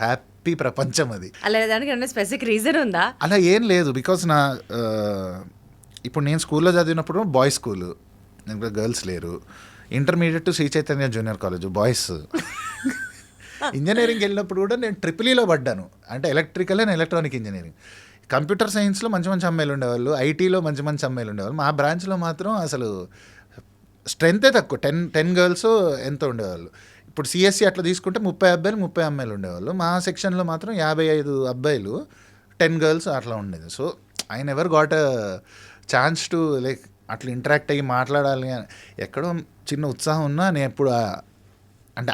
హ్యాపీ ప్రపంచం అది. అలా దానికి ఏమైనా స్పెసిఫిక్ రీజన్ ఉందా? అలా ఏం లేదు. బికాస్ నా ఇప్పుడు నేను స్కూల్లో చదివినప్పుడు బాయ్స్ స్కూల్, ఇంకా గర్ల్స్ లేరు. Intermediate Sri Chaitanya junior college boys. Engineering వెళ్ళినప్పుడు కూడా నేను ట్రిపులీలో పడ్డాను, అంటే electrical and electronic engineering. Computer సైన్స్లో మంచి మంచి అమ్మాయిలు ఉండేవాళ్ళు, ఐటీలో మంచి మంచి అమ్మాయిలు ఉండేవాళ్ళు. మా బ్రాంచ్లో మాత్రం అసలు స్ట్రెంతే తక్కువ, 10 గర్ల్స్ ఎంతో ఉండేవాళ్ళు. ఇప్పుడు సిఎస్సి అట్లా తీసుకుంటే 30 అబ్బాయిలు 30 అమ్మాయిలు ఉండేవాళ్ళు. మా సెక్షన్లో మాత్రం 55 అబ్బాయిలు 10 గర్ల్స్ అట్లా ఉండేది. So I never got a chance to like అట్లా ఇంటరాక్ట్ అయ్యి మాట్లాడాలి అని ఎక్కడో చిన్న ఉత్సాహం ఉన్నా నేను ఎప్పుడు అంటే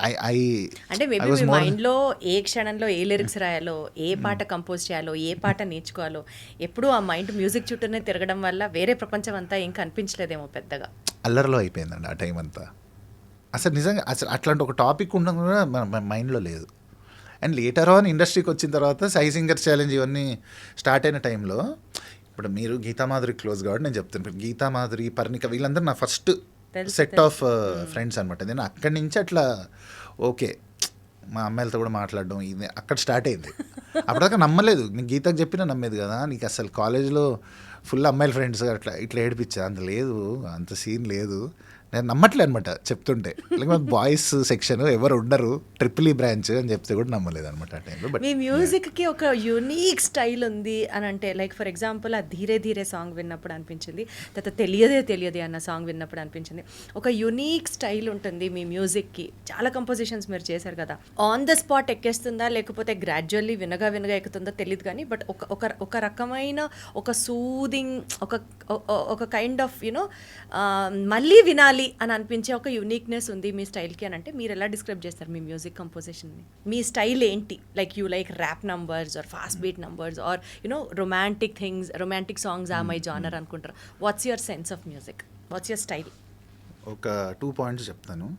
అంటే మేబీ మీ మైండ్లో ఏ క్షణంలో ఏ లిరిక్స్ రాయాలో, ఏ పాట కంపోజ్ చేయాలో, ఏ పాట నేర్చుకోవాలో ఎప్పుడూ ఆ మైండ్ మ్యూజిక్ చుట్టూనే తిరగడం వల్ల వేరే ప్రపంచం అంతా ఏం కనిపించలేదేమో పెద్దగా. అల్లరిలో అయిపోయిందండి ఆ టైం అంతా. అసలు నిజంగా అసలు అట్లాంటి ఒక టాపిక్ ఉండడం కూడా మన మైండ్లో లేదు. అండ్ లేటర్ ఆన్ ఇండస్ట్రీకి వచ్చిన తర్వాత సై సింగర్స్ ఛాలెంజ్ ఇవన్నీ స్టార్ట్ అయిన టైంలో, ఇప్పుడు మీరు గీతామాధురి క్లోజ్ కాబట్టి నేను చెప్తాను, గీతామాధురి, పర్ణిక వీళ్ళందరూ నా ఫస్ట్ సెట్ ఆఫ్ ఫ్రెండ్స్ అనమాట. నేను అక్కడి నుంచి అట్లా ఓకే మా అమ్మాయిలతో కూడా మాట్లాడడం ఇది అక్కడ స్టార్ట్ అయింది. అప్పటిదాకా నమ్మలేదు, నీకు గీతకు చెప్పినా నమ్మేది కదా, నీకు అసలు కాలేజ్లో ఫుల్ అమ్మాయిల ఫ్రెండ్స్ అట్లా ఇట్లా ఏడిపించా, అంత లేదు, అంత సీన్ లేదు, నేను నమ్మట్లే అనమాట చెప్తుంటే. లేకపోతే బాయ్స్ సెక్షన్ ఎవరు ఉండరు, ట్రిపుల్ ఈ బ్రాంచ్ అని చెప్తే కూడా నమ్మలేదు అనమాట ఆ టైంలో. బట్ మీ మ్యూజిక్కి ఒక యూనిక్ స్టైల్ ఉంది అని అంటే, లైక్ ఫర్ ఎగ్జాంపుల్ ఆ ధీరే ధీరే సాంగ్ విన్నప్పుడు అనిపించింది, తర్వాత తెలియదే అన్న సాంగ్ విన్నప్పుడు అనిపించింది ఒక యూనిక్ స్టైల్ ఉంటుంది మీ మ్యూజిక్కి. చాలా కంపోజిషన్స్ మీరు చేశారు కదా, ఆన్ ద స్పాట్ ఎక్కేస్తుందా లేకపోతే గ్రాడ్యువల్లీ వినగా ఎక్కుతుందో తెలియదు కానీ, బట్ ఒక రకమైన ఒక సూదింగ్, ఒక కైండ్ ఆఫ్ యూనో మళ్ళీ వినాలి అని అనిపించే ఒక యూనిక్నెస్ ఉంది మీ స్టైల్కి అని అంటే మీరు ఎలా డిస్క్రైబ్ చేస్తారు మీ మ్యూజిక్ కంపోజిషన్ని? మీ స్టైల్ ఏంటి? Like you like rap numbers or fast beat numbers or you know romantic things, romantic songs ఆ మై జానర్ అనుకుంటారు. What's your sense of music? What's your style? ఒక 2 పాయింట్స్ చెప్తాను.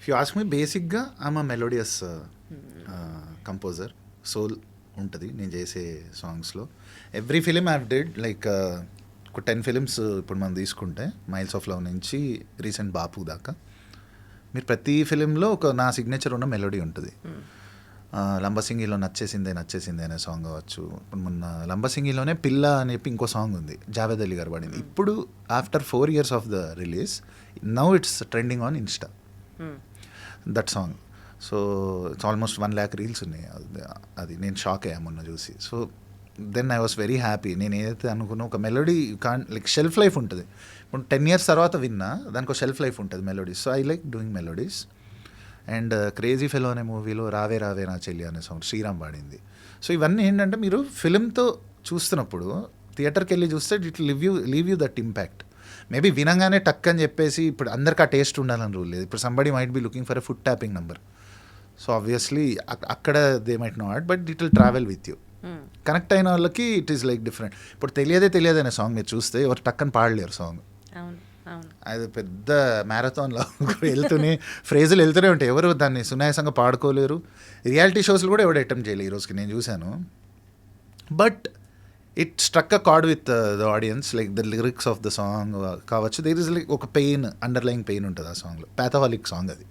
ఇఫ్ యూ ఆస్క్ మీ, బేసిక్గా I'm a melodious composer. Soul ఉంటుంది నేను చేసే సాంగ్స్లో. Every film I did like ఒక 10 ఫిలిమ్స్ ఇప్పుడు మనం తీసుకుంటే, మైల్స్ ఆఫ్ లవ్ నుంచి రీసెంట్ బాపు దాకా, మీరు ప్రతి ఫిలింలో ఒక నా సిగ్నేచర్ ఉన్న మెలోడీ ఉంటుంది. లంబసింగిలో నచ్చేసిందే అనే సాంగ్ కావచ్చు. ఇప్పుడు మొన్న లంబసింగిలోనే పిల్ల అని చెప్పి ఇంకో సాంగ్ ఉంది, జావేద్ అలీ గారు పాడింది. ఇప్పుడు after 4 years of the release, now it's trending on Insta that song. So it's almost 1 lakh reels ఉన్నాయి. అది నేను షాక్ అయ్యా మొన్న చూసి. So then I was very happy. నేను ఏదైతే అనుకున్నా, ఒక మెలోడీ లైక్ షెల్ఫ్ లైఫ్ ఉంటుంది. ఇప్పుడు 10 years తర్వాత విన్నా దానికి ఒక షెల్ఫ్ లైఫ్ ఉంటుంది melodies. So I like doing melodies. And crazy fellow అనే మూవీలో రావే రావే నా చెల్లి అనే సాంగ్ శ్రీరామ్ పాడింది. సో ఇవన్నీ ఏంటంటే మీరు ఫిలింతో చూస్తున్నప్పుడు థియేటర్కి వెళ్ళి చూస్తే it leave you that impact. Maybe వినంగానే టక్ అని చెప్పేసి ఇప్పుడు అందరికీ ఆ టేస్ట్ ఉండాలని రూల్ లేదు. ఇప్పుడు somebody might be looking for a foot tapping number. So obviously అక్కడ they might not, but it will travel with you. Connect అయిన వాళ్ళకి ఇట్ ఈస్ లైక్ డిఫరెంట్. ఇప్పుడు తెలియదే అనే సాంగ్ మీరు చూస్తే ఎవరు టక్కని పాడలేరు సాంగ్. అది పెద్ద మ్యారథాన్లో ఫ్రేజులు వెళ్తూనే ఉంటాయి, ఎవరు దాన్ని సునాయాసంగా పాడుకోలేరు. రియాలిటీ షోస్లో కూడా ఎవరు అటెంప్ట్ చేయలేదు ఈ రోజుకి, నేను చూశాను. But it struck a card with the audience, like the lyrics of the song కావచ్చు. దేర్ ఇస్ లైక్ ఒక పెయిన్, అండర్లయింగ్ పెయిన్ ఉంటుంది ఆ సాంగ్లో. ప్యాథాలిక్ సాంగ్ అది.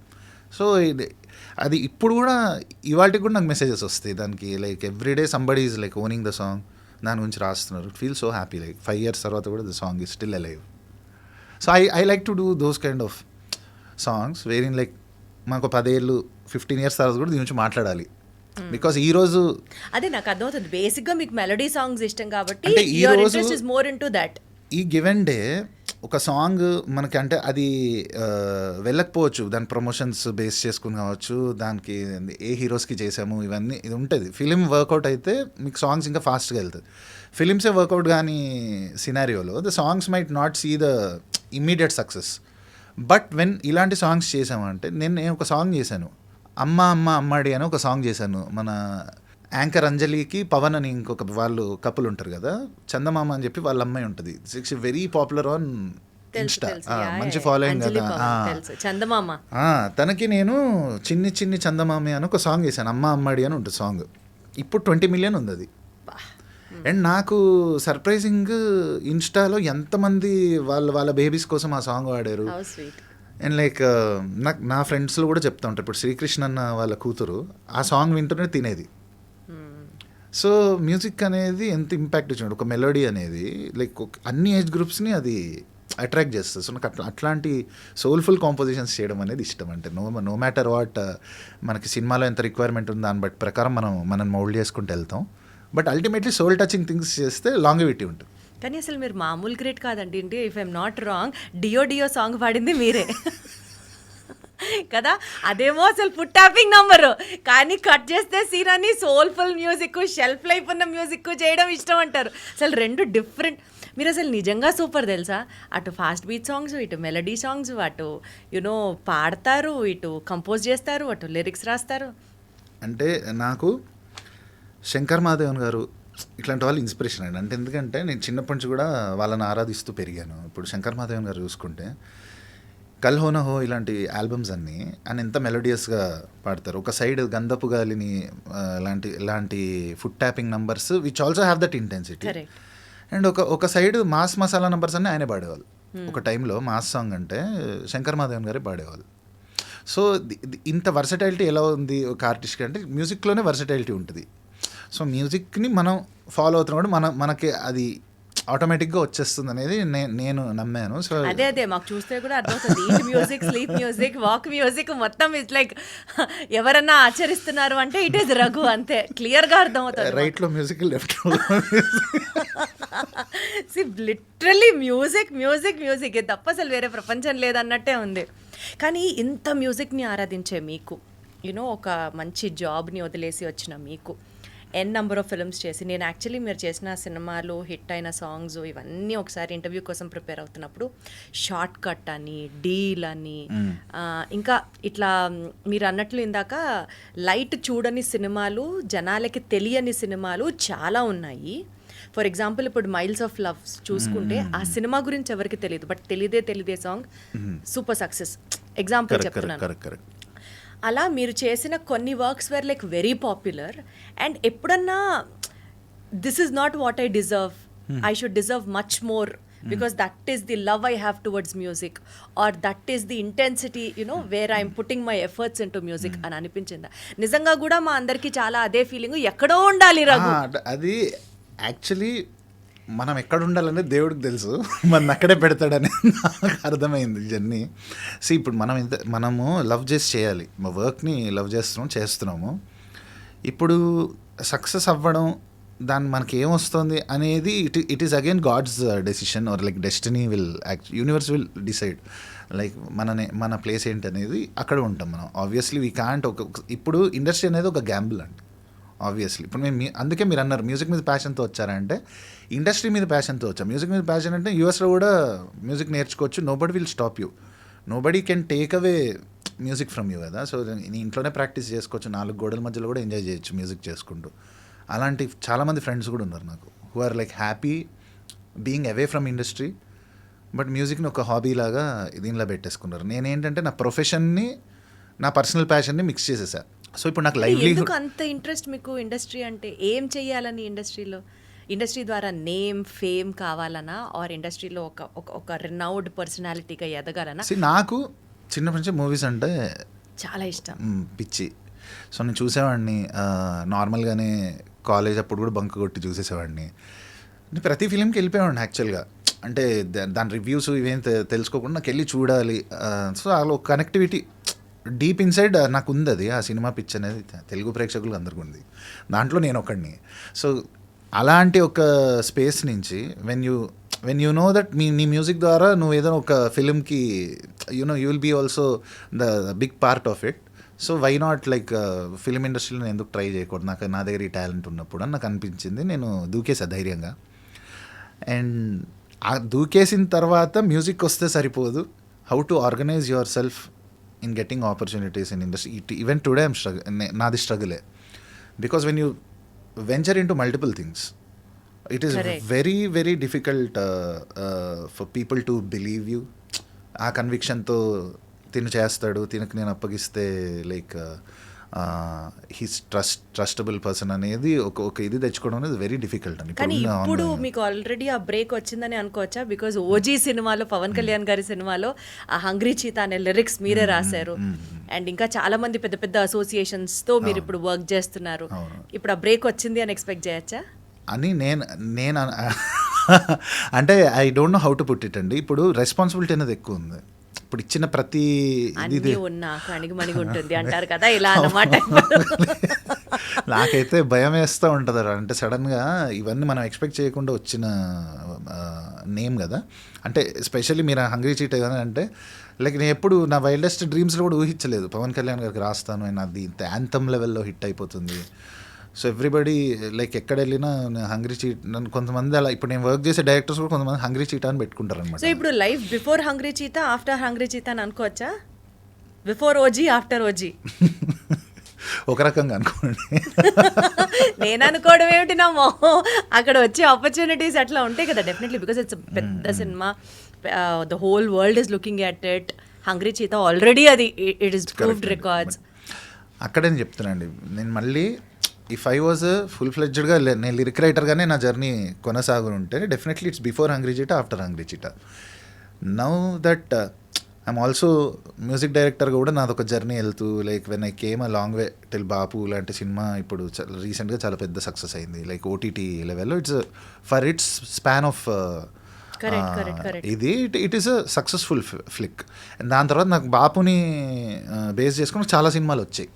సో అది ఇప్పుడు కూడా ఇవాళకి కూడా నాకు మెసేజెస్ వస్తాయి దానికి, like everyday somebody is like owning the song, దాని గురించి రాస్తున్నారు. It feel so happy, like 5 years తర్వాత కూడా the song is still alive. So I like to do those kind of songs where in like మనకు 10 ఏళ్ళు 15 years తర్వాత కూడా దీని గురించి మాట్లాడాలి. బికాస్ ఈ రోజు అదే నాకు అర్థమవుతుంది, బేసిక్గా మీకు మెలోడీ సాంగ్స్ ఇష్టం కాబట్టి your interest is more into that. ఈ గివెన్ డే ఒక సాంగ్ మనకి అంటే అది వెళ్ళకపోవచ్చు, దాని ప్రమోషన్స్ బేస్ చేసుకుని కావచ్చు, దానికి ఏ హీరోస్కి చేసాము ఇవన్నీ ఇది ఉంటుంది. ఫిలిం వర్కౌట్ అయితే మీకు సాంగ్స్ ఇంకా ఫాస్ట్గా వెళ్తుంది. ఫిలిమ్సే వర్కౌట్ కానీ సినారియోలో the songs might not see the immediate success. But when ఇలాంటి సాంగ్స్ చేసామంటే, నేను ఒక సాంగ్ చేశాను, అమ్మ అమ్మ అమ్మాడి అని ఒక సాంగ్ చేశాను. మన యాంకర్ అంజలికి పవన్ అని ఇంకొక వాళ్ళు కపుల్ ఉంటారు కదా, చందమామ అని చెప్పి వాళ్ళ అమ్మాయి ఉంటుంది. It's very popular on Insta, మంచి ఫాలోయింగ్ కదా చందమామ. తనకి నేను చిన్ని చిన్ని చందమామి అని ఒక సాంగ్ చేశాను, అమ్మ అమ్మాడి అని ఉంటుంది సాంగ్. ఇప్పుడు 20 million ఉంది అది. అండ్ నాకు సర్ప్రైజింగ్ ఇన్స్టాలో ఎంతమంది వాళ్ళ బేబీస్ కోసం ఆ సాంగ్ వాడారు. How sweet. అండ్ లైక్ నాకు నా ఫ్రెండ్స్లో కూడా చెప్తా ఉంటారు, ఇప్పుడు శ్రీకృష్ణ అన్న వాళ్ళ కూతురు ఆ సాంగ్ వింటూనే తినేది. సో మ్యూజిక్ అనేది ఎంత ఇంపాక్ట్ ఇచ్చింది, ఒక మెలోడీ అనేది లైక్ అన్ని ఏజ్ గ్రూప్స్ని అది అట్రాక్ట్ చేస్తుంది. సో నాకు అట్లాంటి సోల్ఫుల్ కాంపోజిషన్స్ చేయడం అనేది ఇష్టం. అంటే నో మ్యాటర్ వాట్ మనకి సినిమాలో ఎంత రిక్వైర్మెంట్ ఉందో దాని బట్టి ప్రకారం మనం మౌల్డ్ చేసుకుంటూ వెళ్తాం. But ultimately soul touching things చేస్తే లాంగివిటీ ఉంటుంది. కానీ అసలు మీరు మామూలు గ్రేట్ కాదండి. ఇంటి ఇఫ్ ఐఎమ్ నాట్ రాంగ్ డియో సాంగ్ పాడింది మీరే కదా. అదేమో అసలు ఫుట్ ట్యాపింగ్ నంబరు, కానీ కట్ చేస్తే సీనాని సోల్ఫుల్ మ్యూజిక్, షెల్ఫ్ లైఫ్ ఉన్న మ్యూజిక్ చేయడం ఇష్టం అంటారు. అసలు రెండు డిఫరెంట్. మీరు అసలు నిజంగా సూపర్ తెలుసా. అటు ఫాస్ట్ బీట్ సాంగ్స్, ఇటు మెలడీ సాంగ్స్, అటు యునో పాడతారు, ఇటు కంపోజ్ చేస్తారు, అటు లిరిక్స్ రాస్తారు. అంటే నాకు శంకర్ మహాదేవన్ గారు ఇట్లాంటి వాళ్ళు ఇన్స్పిరేషన్ అండి. అంటే ఎందుకంటే నేను చిన్నప్పటి నుంచి కూడా వాళ్ళని ఆరాధిస్తూ పెరిగాను. ఇప్పుడు శంకర్ మహాదేవన్ గారు చూసుకుంటే కల్ హోనా హో ఇలాంటి ఆల్బమ్స్ అన్నీ ఆయన ఎంత మెలోడియస్గా పాడతారు. ఒక సైడ్ గంధపు గాలిని ఇలాంటి foot tapping numbers which also have that intensity. And ఒక సైడ్ మాస్ మసాలా నంబర్స్ అన్నీ ఆయనే పాడేవాళ్ళు. ఒక టైంలో మాస్ సాంగ్ అంటే శంకర్ మహాదేవన్ గారే పాడేవాళ్ళు. సో ఇంత వర్సటైలిటీ ఎలా ఉంది ఒక ఆర్టిస్ట్కి అంటే మ్యూజిక్లోనే వర్సటైలిటీ ఉంటుంది. సో మ్యూజిక్ని మనం ఫాలో అవుతున్నాం కూడా మనకి అది ఆటోమేటిక్గా వచ్చేస్తుంది అనేది నేను నమ్మాను. సో అదే మాకు చూస్తే కూడా అర్థమవుతుంది. Eat music, sleep music, walk music మొత్తం ఇట్స్ లైక్ ఎవరన్నా ఆచరిస్తున్నారు అంటే ఇట్ ఈస్ రఘు, అంతే క్లియర్గా అర్థమవుతుంది. రైట్లో మ్యూజిక్, లెఫ్ట్ లిటరల్లీ మ్యూజిక్ తప్ప అసలు వేరే ప్రపంచం లేదన్నట్టే ఉంది. కానీ ఇంత మ్యూజిక్ని ఆరాధించే మీకు, యూనో ఒక మంచి జాబ్ని వదిలేసి వచ్చిన మీకు, నెంబర్ ఆఫ్ ఫిల్మ్స్ చేసి, నేను యాక్చువల్లీ మీరు చేసిన సినిమాలు, హిట్ అయిన సాంగ్స్ ఇవన్నీ ఒకసారి ఇంటర్వ్యూ కోసం ప్రిపేర్ అవుతున్నప్పుడు షార్ట్ కట్ అని, డీల్ అని, ఇంకా ఇట్లా మీరు అన్నట్లు ఇందాక లైట్ చూడని సినిమాలు, జనాలకి తెలియని సినిమాలు చాలా ఉన్నాయి. ఫర్ ఎగ్జాంపుల్ ఇప్పుడు మైల్స్ ఆఫ్ లవ్ చూసుకుంటే ఆ సినిమా గురించి ఎవరికి తెలియదు, బట్ తెలియదే సాంగ్ సూపర్ సక్సెస్. ఎగ్జాంపుల్ చెప్తున్నాను. అలా మీరు చేసిన కొన్ని works were like very popular, and ఎప్పుడన్నా this is not what I deserve, I should deserve much more because that is the love I have towards music, or that is the intensity you know where I'm putting my efforts in to music అని అనిపించిందా? నిజంగా కూడా మా అందరికీ చాలా అదే feeling ఎక్కడో ఉండాలి రఘు. అది యాక్చువల్లీ మనం ఎక్కడ ఉండాలనేది దేవుడికి తెలుసు, మన అక్కడే పెడతాడని నాకు అర్థమైంది జర్నీ. సో ఇప్పుడు మనము లవ్ చేసి చేయాలి, మా వర్క్ని లవ్ చేస్తున్నాము. ఇప్పుడు సక్సెస్ అవ్వడం, దాన్ని మనకి ఏమొస్తుంది అనేది it is again God's decision or like destiny will universe will decide like మన ప్లేస్ ఏంటి అనేది అక్కడ ఉంటాం మనం. ఆబ్వియస్లీ వీ కాంట్ ఇప్పుడు ఇండస్ట్రీ అనేది ఒక గ్యాంబుల్ అండి. ఆబ్వియస్లీ ఇప్పుడు అందుకే మీరు అన్నారు మ్యూజిక్ మీద ప్యాషన్తో వచ్చారంటే, ఇండస్ట్రీ మీద ప్యాషన్తో వచ్చాం. మ్యూజిక్ మీద ప్యాషన్ అంటే యూఎస్లో కూడా మ్యూజిక్ నేర్చుకోవచ్చు, nobody will stop you, nobody can take away music from you కదా. సో నీ ఇంట్లోనే ప్రాక్టీస్ చేసుకోవచ్చు, 4 గోడల మధ్యలో కూడా ఎంజాయ్ చేయొచ్చు మ్యూజిక్ చేసుకుంటూ. అలాంటి చాలామంది ఫ్రెండ్స్ కూడా ఉన్నారు నాకు, who are like happy being away from industry, but మ్యూజిక్ని ఒక హాబీ లాగా దీనిలో పెట్టేసుకున్నారు. నేనేంటంటే నా ప్రొఫెషన్ని నా పర్సనల్ ప్యాషన్ని మిక్స్ చేసేసా. సో ఇప్పుడు నాకు లైవ్లీహుడ్. అంత ఇంట్రెస్ట్ మీకు ఇండస్ట్రీ అంటే, ఏం చెయ్యాలని ఇండస్ట్రీ ద్వారా నేమ్ ఫేమ్ కావాలనా, ఆర్ ఇండస్ట్రీలో ఒక రినౌడ్ పర్సనాలిటీగా ఎదగాలనా? నాకు చిన్నప్పటి నుంచి మూవీస్ అంటే చాలా ఇష్టం, పిచ్చి. సో నేను చూసేవాడిని నార్మల్గానే, కాలేజ్ అప్పుడు కూడా బంక్ కొట్టి చూసేసేవాడిని. ప్రతి ఫిలింకి వెళ్ళిపోయేవాడిని యాక్చువల్గా. అంటే దాని రివ్యూస్ ఇవేం తెలుసుకోకుండా నాకు వెళ్ళి చూడాలి. సో అలా ఒక కనెక్టివిటీ డీప్ ఇన్సైడ్ నాకు ఉంది. అది ఆ సినిమా పిచ్ అనేది తెలుగు ప్రేక్షకులు అందరికీ ఉంది, దాంట్లో నేను ఒకడిని. సో అలాంటి ఒక స్పేస్ నుంచి వెన్ యూ నో దట్ నీ మ్యూజిక్ ద్వారా నువ్వు ఏదైనా ఒక ఫిలింకి you will be also the big part of it. So why not like film ఇండస్ట్రీలో నేను ఎందుకు ట్రై చేయకూడదు, నా దగ్గర ఈ టాలెంట్ ఉన్నప్పుడు అని నాకు అనిపించింది. నేను దూకేసా ధైర్యంగా. అండ్ ఆ దూకేసిన తర్వాత మ్యూజిక్ వస్తే సరిపోదు, how to organise yourself in getting opportunities in industry. Even today I'm నాది స్ట్రగులే, because when you venture into multiple things, it is very very difficult for people to believe you. ఆ కన్విక్షన్తో తిను చేస్తాడు, తినకు నేను అప్పగిస్తే లైక్ హీస్ ట్రస్టబుల్ పర్సన్ అనేది ఒక ఇది తెచ్చుకోవడం అనేది వెరీ డిఫికల్ట్ అండి. కానీ ఇప్పుడు మీకు ఆల్రెడీ ఆ బ్రేక్ వచ్చిందని అనుకోవచ్చా? బికాజ్ ఓజీ సినిమాలో పవన్ కళ్యాణ్ గారి సినిమాలో ఆ హంగ్రీ చీత అనే లిరిక్స్ మీరే రాశారు అండ్ ఇంకా చాలా మంది పెద్ద పెద్ద అసోసియేషన్స్ తో మీరు ఇప్పుడు వర్క్ చేస్తున్నారు. ఇప్పుడు ఆ బ్రేక్ వచ్చింది అని ఎక్స్పెక్ట్ చేయొచ్చా అని నేను అంటే I don't know how to put it అండి. ఇప్పుడు రెస్పాన్సిబిలిటీ అనేది ఎక్కువ ఉంది. ఇప్పుడు ఇచ్చిన ప్రతి అన్నీ ఉన్నా కణిగి మణిగి ఉంటుంది అంటారు కదా, ఇలా అన్నమాట. నాకైతే భయం వేస్తూ ఉంటుంది. అంటే సడన్గా ఇవన్నీ మనం ఎక్స్పెక్ట్ చేయకుండా వచ్చిన నేమ్ కదా. అంటే ఎస్పెషల్లీ మీరు హంగ్రీ చీట కదా అంటే లైక్ నేను ఎప్పుడు నా వైల్డెస్ట్ డ్రీమ్స్లో కూడా ఊహించలేదు పవన్ కళ్యాణ్ గారికి రాస్తాను అని. అది యాంథమ్ లెవెల్లో హిట్ అయిపోతుంది. సో ఎవ్రీబడి లైక్ ఎక్కడ వెళ్ళినా హంగ్రీ చీట్ నన్ను కొంతమంది అలా ఇప్పుడు నేను వర్క్ చేసే డైరెక్టర్స్ కూడా కొంతమంది హంగ్రీ చీట అని పెట్టుకుంటారు అనమాట. సో ఇప్పుడు life before hungry cheetah after hungry cheetah అని అనుకోవచ్చా? బిఫోర్ ఓజీ ఆఫ్టర్ ఓజీ ఒక రకంగా అనుకోండి. నేను అనుకోవడం ఏమిటి నా మొహం, అక్కడ వచ్చే ఆపర్చునిటీస్ అట్లా ఉంటాయి కదా. డెఫినెట్లీ బికాస్ ఇట్స్ పెద్ద సినిమా, the whole world is looking at it. Hungry Cheetah already అది ఇట్ ఈస్ ప్రూవ్డ్ రికార్డ్స్. అక్కడే చెప్తున్నానండి నేను మళ్ళీ ఇఫ్ ఐ వాజ్ ఫుల్ ఫ్లెడ్జ్డ్గా నేను లిరిక్ రైటర్గానే నా జర్నీ కొనసాగుని ఉంటే definitely it's before Hungry Cheetah after Hungry Cheetah. Now that I'm also music డైరెక్టర్గా కూడా నాదొక జర్నీ వెళ్తూ like when I came a long way till Bapu లాంటి సినిమా ఇప్పుడు రీసెంట్గా చాలా పెద్ద సక్సెస్ అయింది. లైక్ ఓటీటీ లెవెల్లో it's for its span of ఇది it is a successful flick. దాని తర్వాత నాకు బాపుని బేస్ చేసుకుని చాలా సినిమాలు వచ్చాయి.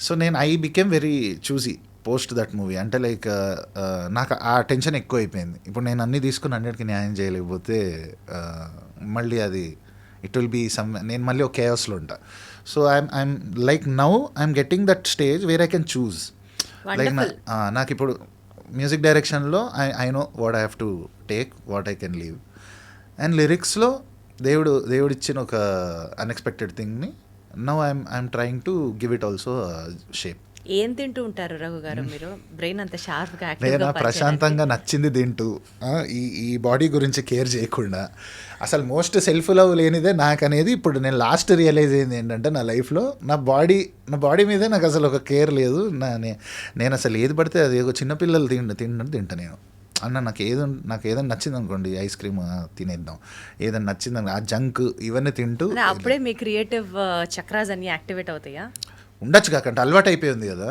సో నేను I became very choosy post that movie. అంటే లైక్ నాకు ఆ టెన్షన్ ఎక్కువ అయిపోయింది. ఇప్పుడు నేను అన్నీ తీసుకుని అన్నిటికీ న్యాయం చేయలేకపోతే మళ్ళీ అది ఇట్ విల్ బీ సమ్ నేను మళ్ళీ ఒక కేయాస్లో ఉంటా. So I'm like now I'm getting that stage where I can choose. Like నాకు ఇప్పుడు మ్యూజిక్ డైరెక్షన్లో I know what I have to take, what I can leave. And లిరిక్స్లో దేవుడిచ్చిన ఒక అన్ఎక్స్పెక్టెడ్ థింగ్ని now I'm trying to give it also shape. ఏం తింటూ ఉంటారు రఘు గారు మీరు? బ్రెయిన్ అంత షార్ప్గా నేను ప్రశాంతంగా నచ్చింది తింటూ ఈ బాడీ గురించి కేర్ చేయకుండా అసలు మోస్ట్ సెల్ఫ్ లవ్ లేనిదే నాకు అనేది ఇప్పుడు నేను లాస్ట్ రియలైజ్ అయింది ఏంటంటే నా లైఫ్లో నా బాడీ మీదే నాకు అసలు ఒక కేర్ లేదు. నేను అసలు ఏది పడితే అది చిన్నపిల్లలు తింటా నేను అన్న. నాకు ఏదైనా నచ్చింది అనుకోండి, ఐస్ క్రీమ్ తినేద్దాం, ఏదైనా నచ్చింది ఆ జంక్ ఇవన్నీ తింటూ అప్పుడే మీ క్రియేటివ్ చక్రాస్ అన్ని యాక్టివేట్ అవుతాయా? ఉండొచ్చు కాకంటే అలవాటు అయిపోయింది కదా.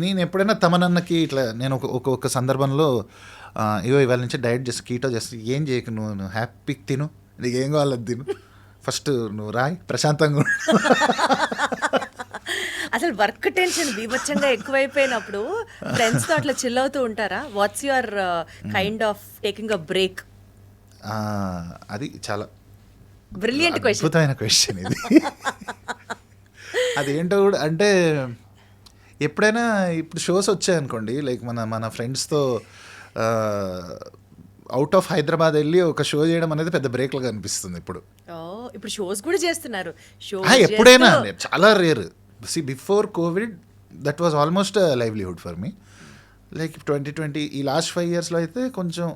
నేను ఎప్పుడైనా తమనన్నకి ఇట్లా నేను ఒక సందర్భంలో ఇవాళ నుంచి డైట్ చేసి కీటో చేస్తే ఏం చేయకు నువ్వు హ్యాపీ తిను, నీకు ఏం కావాలి తిను, ఫస్ట్ నువ్వు రాయి ప్రశాంతంగా. అసలు వర్క్ టెన్షన్ బీభత్సంగా ఎక్కువైపోయినప్పుడు ఫ్రెండ్స్తో అట్లా చిల్ అవుతూ ఉంటారా? What's your kind of taking a break? అది చాలా బ్రిలియంట్ అద్భుతమైన క్వశ్చన్ ఇది. అదేంటో కూడా అంటే ఎప్పుడైనా ఇప్పుడు షోస్ వచ్చాయనుకోండి, లైక్ మన ఫ్రెండ్స్తో అవుట్ ఆఫ్ హైదరాబాద్ వెళ్ళి ఒక షో చేయడం అనేది పెద్ద బ్రేక్ లాగా అనిపిస్తుంది. ఇప్పుడు షోస్ కూడా చేస్తున్నారు. ఎప్పుడైనా చాలా rare. Before Covid that was almost livelihood for me. Like 2020 ఈ లాస్ట్ 5 yearsలో అయితే కొంచెం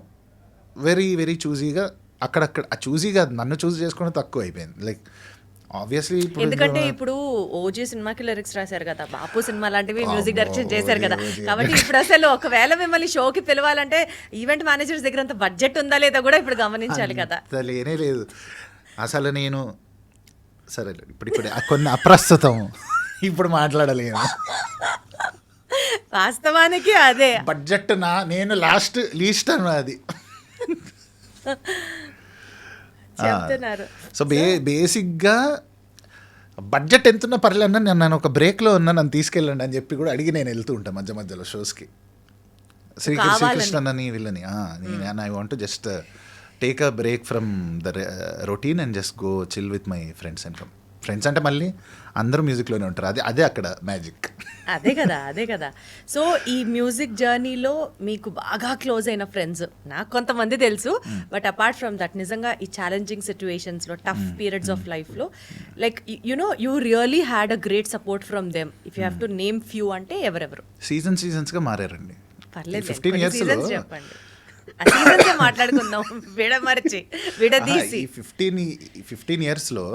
వెరీ వెరీ చూజీగా అక్కడక్కడ చూజీగా నన్ను చూజ్ చేసుకోవడం తక్కువ అయిపోయింది. లైక్ ఆబ్వియస్లీ ఎందుకంటే ఇప్పుడు ఓజీ సినిమాకి లిరిక్స్ రాశారు కదా, బాపు సినిమా లాంటివి మ్యూజిక్ డైరెక్షన్ చేశారు కదా. కాబట్టి ఇప్పుడు అసలు ఒకవేళ మిమ్మల్ని షోకి పిలవాలంటే ఈవెంట్ మేనేజర్స్ దగ్గర అంత బడ్జెట్ ఉందా లేదా కూడా ఇప్పుడు గమనించాలి కదా. లేనే లేదు అసలు. నేను సరే ఇప్పుడు కొన్ని అప్రస్తుతం ఇప్పుడు మాట్లాడలేను. వాస్తవానికి అదే బడ్జెట్ నేను లీస్ట్ అన్న అది చెప్తున్నారు. సో బేసిక్గా బడ్జెట్ ఎంతున్నా పర్లేదు, నేను ఒక బ్రేక్లో ఉన్నా, నన్ను తీసుకెళ్ళండి అని చెప్పి కూడా అడిగి నేను వెళ్తూ ఉంటాను మధ్య మధ్యలో షోస్కి. శ్రీకృష్ణ అని వీళ్ళని I want to just take a break from the routine and just go chill with my friends and come. Friends అంటే మళ్ళీ అందరూ మ్యూజిక్లోనే ఉంటారు, అదే అక్కడ మ్యాజిక్. అదే కదా. సో ఈ మ్యూజిక్ జర్నీలో మీకు బాగా క్లోజ్ అయిన ఫ్రెండ్స్ నాకు కొంతమంది తెలుసు, బట్ అపార్ట్ ఫ్రమ్ దట్ నిజంగా ఈ ఛాలెంజింగ్ సిచ్యువేషన్స్లో టఫ్ పీరియడ్స్ ఆఫ్ లైఫ్లో like you really had a great support from them. If you have to name few అంటే ఎవరెవరు? సీజన్స్గా మారారండి. పర్లేదు 15 years చెప్పండి, మాట్లాడుకుందాం. విడదీసి 15 yearsలో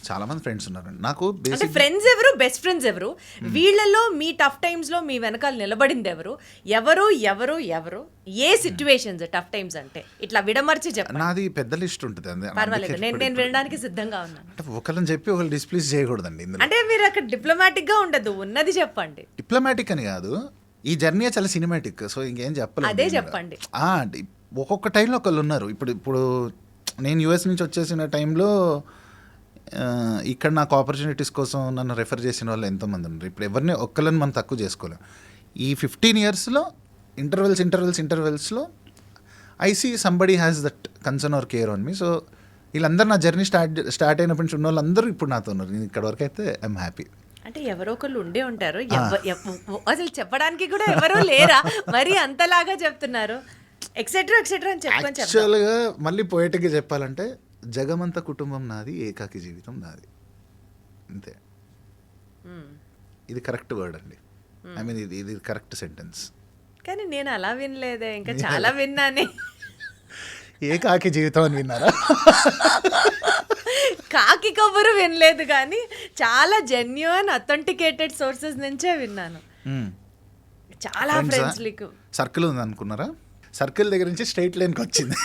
చాలామంది ఫ్రెండ్స్ ఉన్నారండి నాకు. అంటే బేసిక్ ఫ్రెండ్స్ ఎవరు, బెస్ట్ ఫ్రెండ్స్ ఎవరు, వీళ్ళలో మీ టఫ్ టైమ్స్ లో మీ వెనకాల నిలబడింది ఎవరు, ఎవరు ఎవరు ఎవరు, ఏ సిచ్యువేషన్స్ టఫ్ టైమ్స్ అంటే ఇట్లా విడమర్చి చెప్పండి. నాది పెద్ద లిస్ట్ ఉంటుంది అంతే. పర్వాలేదు, నేను వినడానికి సిద్ధంగా ఉన్నాను. అంటే ఒకళ్ళని చెప్పి ఒకళ్ళు డిస్ప్లీస్ చేయకూడదండి ఇందులో. అంటే మీరు అక్కడ డిప్లొమాటిక్ గా ఉండదు, ఉన్నది చెప్పండి. డిప్లొమాటిక్ అని కాదు, ఈ జర్నీ చాలా సినిమాటిక్. సో ఇంకేం చెప్పలేదు. అదే చెప్పండి. ఒక్కొక్క టైంలో ఒకళ్ళు ఉన్నారు. ఇప్పుడు నేను యూఎస్ నుంచి వచ్చేసిన టైంలో ఇక్కడ నాకు ఆపర్చునిటీస్ కోసం నన్ను రెఫర్ చేసిన వాళ్ళు ఎంతోమంది ఉన్నారు. ఇప్పుడు ఎవరిని ఒక్కళ్ళని మనం తక్కువ చేసుకోలేం. ఈ 15 yearsలో ఇంటర్వెల్స్లో I see somebody has that concern or care on me. So వీళ్ళందరూ నా జర్నీ స్టార్ట్ అయినప్పటి నుంచి ఉన్న వాళ్ళందరూ ఇప్పుడు నాతో ఉన్నారు. నేను ఇక్కడ వరకు అయితే ఐఎమ్ హ్యాపీ. అంటే ఎవరో ఒకళ్ళు ఉండే ఉంటారు, అసలు చెప్పడానికి కూడా ఎవరో లేరా, మరి అంతలాగా చెప్తున్నారు ఎక్సెట్రా ఎక్సెట్రా అని చెప్పుకొని యాక్చువల్గా మళ్ళీ పోయేటిక్గా చెప్పాలంటే జగమంత కుటుంబం నాది, ఏకాకి జీవితం నాది, అంతే. ఇది కరెక్ట్ వర్డ్ అండి. ఐ మీన్ ఇది కరెక్ట్ సెంటెన్స్. కానీ నేను అలా వినలేదే, ఇంకా చాలా విన్నానే. ఏకాకి జీవితం అని విన్నారా? కాకి కబురు వినలేదు, కానీ చాలా జెన్యూన్ అథెంటికేటెడ్ సోర్సెస్ నుంచే విన్నాను. చాలా ఫ్రెండ్స్ లీకు సర్కిల్ ఉంది అనుకున్నారా? సర్కిల్ దగ్గర నుంచి స్ట్రైట్ లైన్కి వచ్చింది.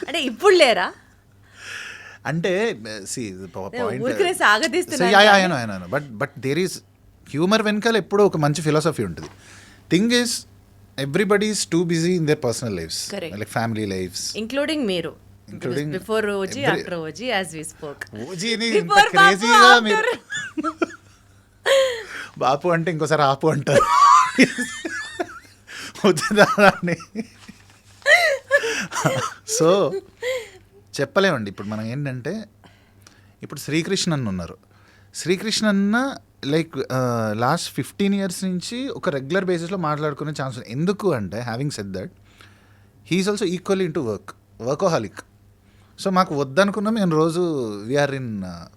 అంటే ఇప్పుడు లేరా? అంటే బట్ దేర్ ఈస్ హ్యూమర్ వెనకాల ఎప్పుడూ ఒక మంచి ఫిలాసఫీ ఉంటుంది. Thing is everybody is too busy in their personal lives, like family lives, including మీరు. Before OG, after OG, as we spoke. Bapu అంటే ఇంకోసారి ఆపు అంటారు. దాన్ని సో చెప్పలేమండి. ఇప్పుడు మనం ఏంటంటే, ఇప్పుడు శ్రీకృష్ణ అన్న ఉన్నారు. శ్రీకృష్ణ అన్న లైక్ లాస్ట్ 15 years నుంచి ఒక రెగ్యులర్ బేసిస్లో మాట్లాడుకునే ఛాన్స్ ఉంది. ఎందుకు అంటే, having said that, he's also equally into workaholic. So మాకు వద్దనుకున్నా మేము రోజు we're in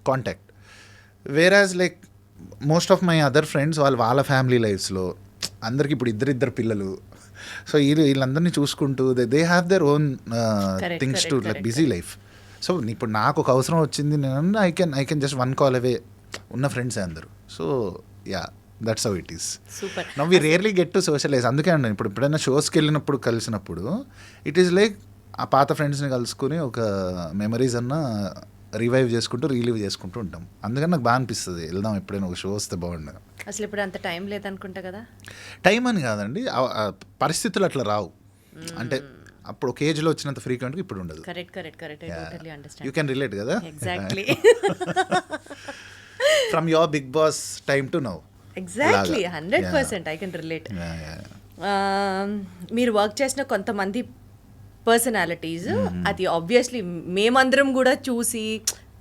contact. Whereas like most of my other friends వాళ్ళ ఫ్యామిలీ లైఫ్స్లో అందరికి ఇప్పుడు ఇద్దరు పిల్లలు. సో వీళ్ళందరినీ చూసుకుంటూ they have their own things to like busy life. So ఇప్పుడు నాకు ఒక అవసరం వచ్చింది, నేను I can just 1 call away ఉన్న ఫ్రెండ్సే అందరూ. So yeah, that's how it is. Now we really get to socialise. అందుకే అండి ఇప్పుడు ఎప్పుడైనా షోస్కి వెళ్ళినప్పుడు కలిసినప్పుడు ఇట్ ఈస్ లైక్ ఆ పాత ఫ్రెండ్స్ని కలుసుకుని ఒక మెమరీస్ అన్న రివైవ్ చేసుకుంటూ రీలీవ్ చేసుకుంటూ ఉంటాం. అందుకని నాకు బాగా అనిపిస్తుంది, వెళ్దాం ఎప్పుడైనా ఒక షో వస్తే బాగుండదు. అసలు ఇప్పుడు అంత టైం లేదనుకుంటా కదా. టైం అని కాదండి, పరిస్థితులు అట్లా రావు. అంటే అప్పుడు ఒక ఏజ్లో వచ్చినంత ఫ్రీక్వెంట్గా ఇప్పుడు ఉండదు. యూ కెన్ రిలేట్ కదా. Exactly. From your Bigg Boss time to now. Exactly 100% I can relate. మీరు వర్క్ చేసిన కొంతమంది పర్సనాలిటీస్, అది ఆబ్వియస్లీ మేమందరం కూడా చూసి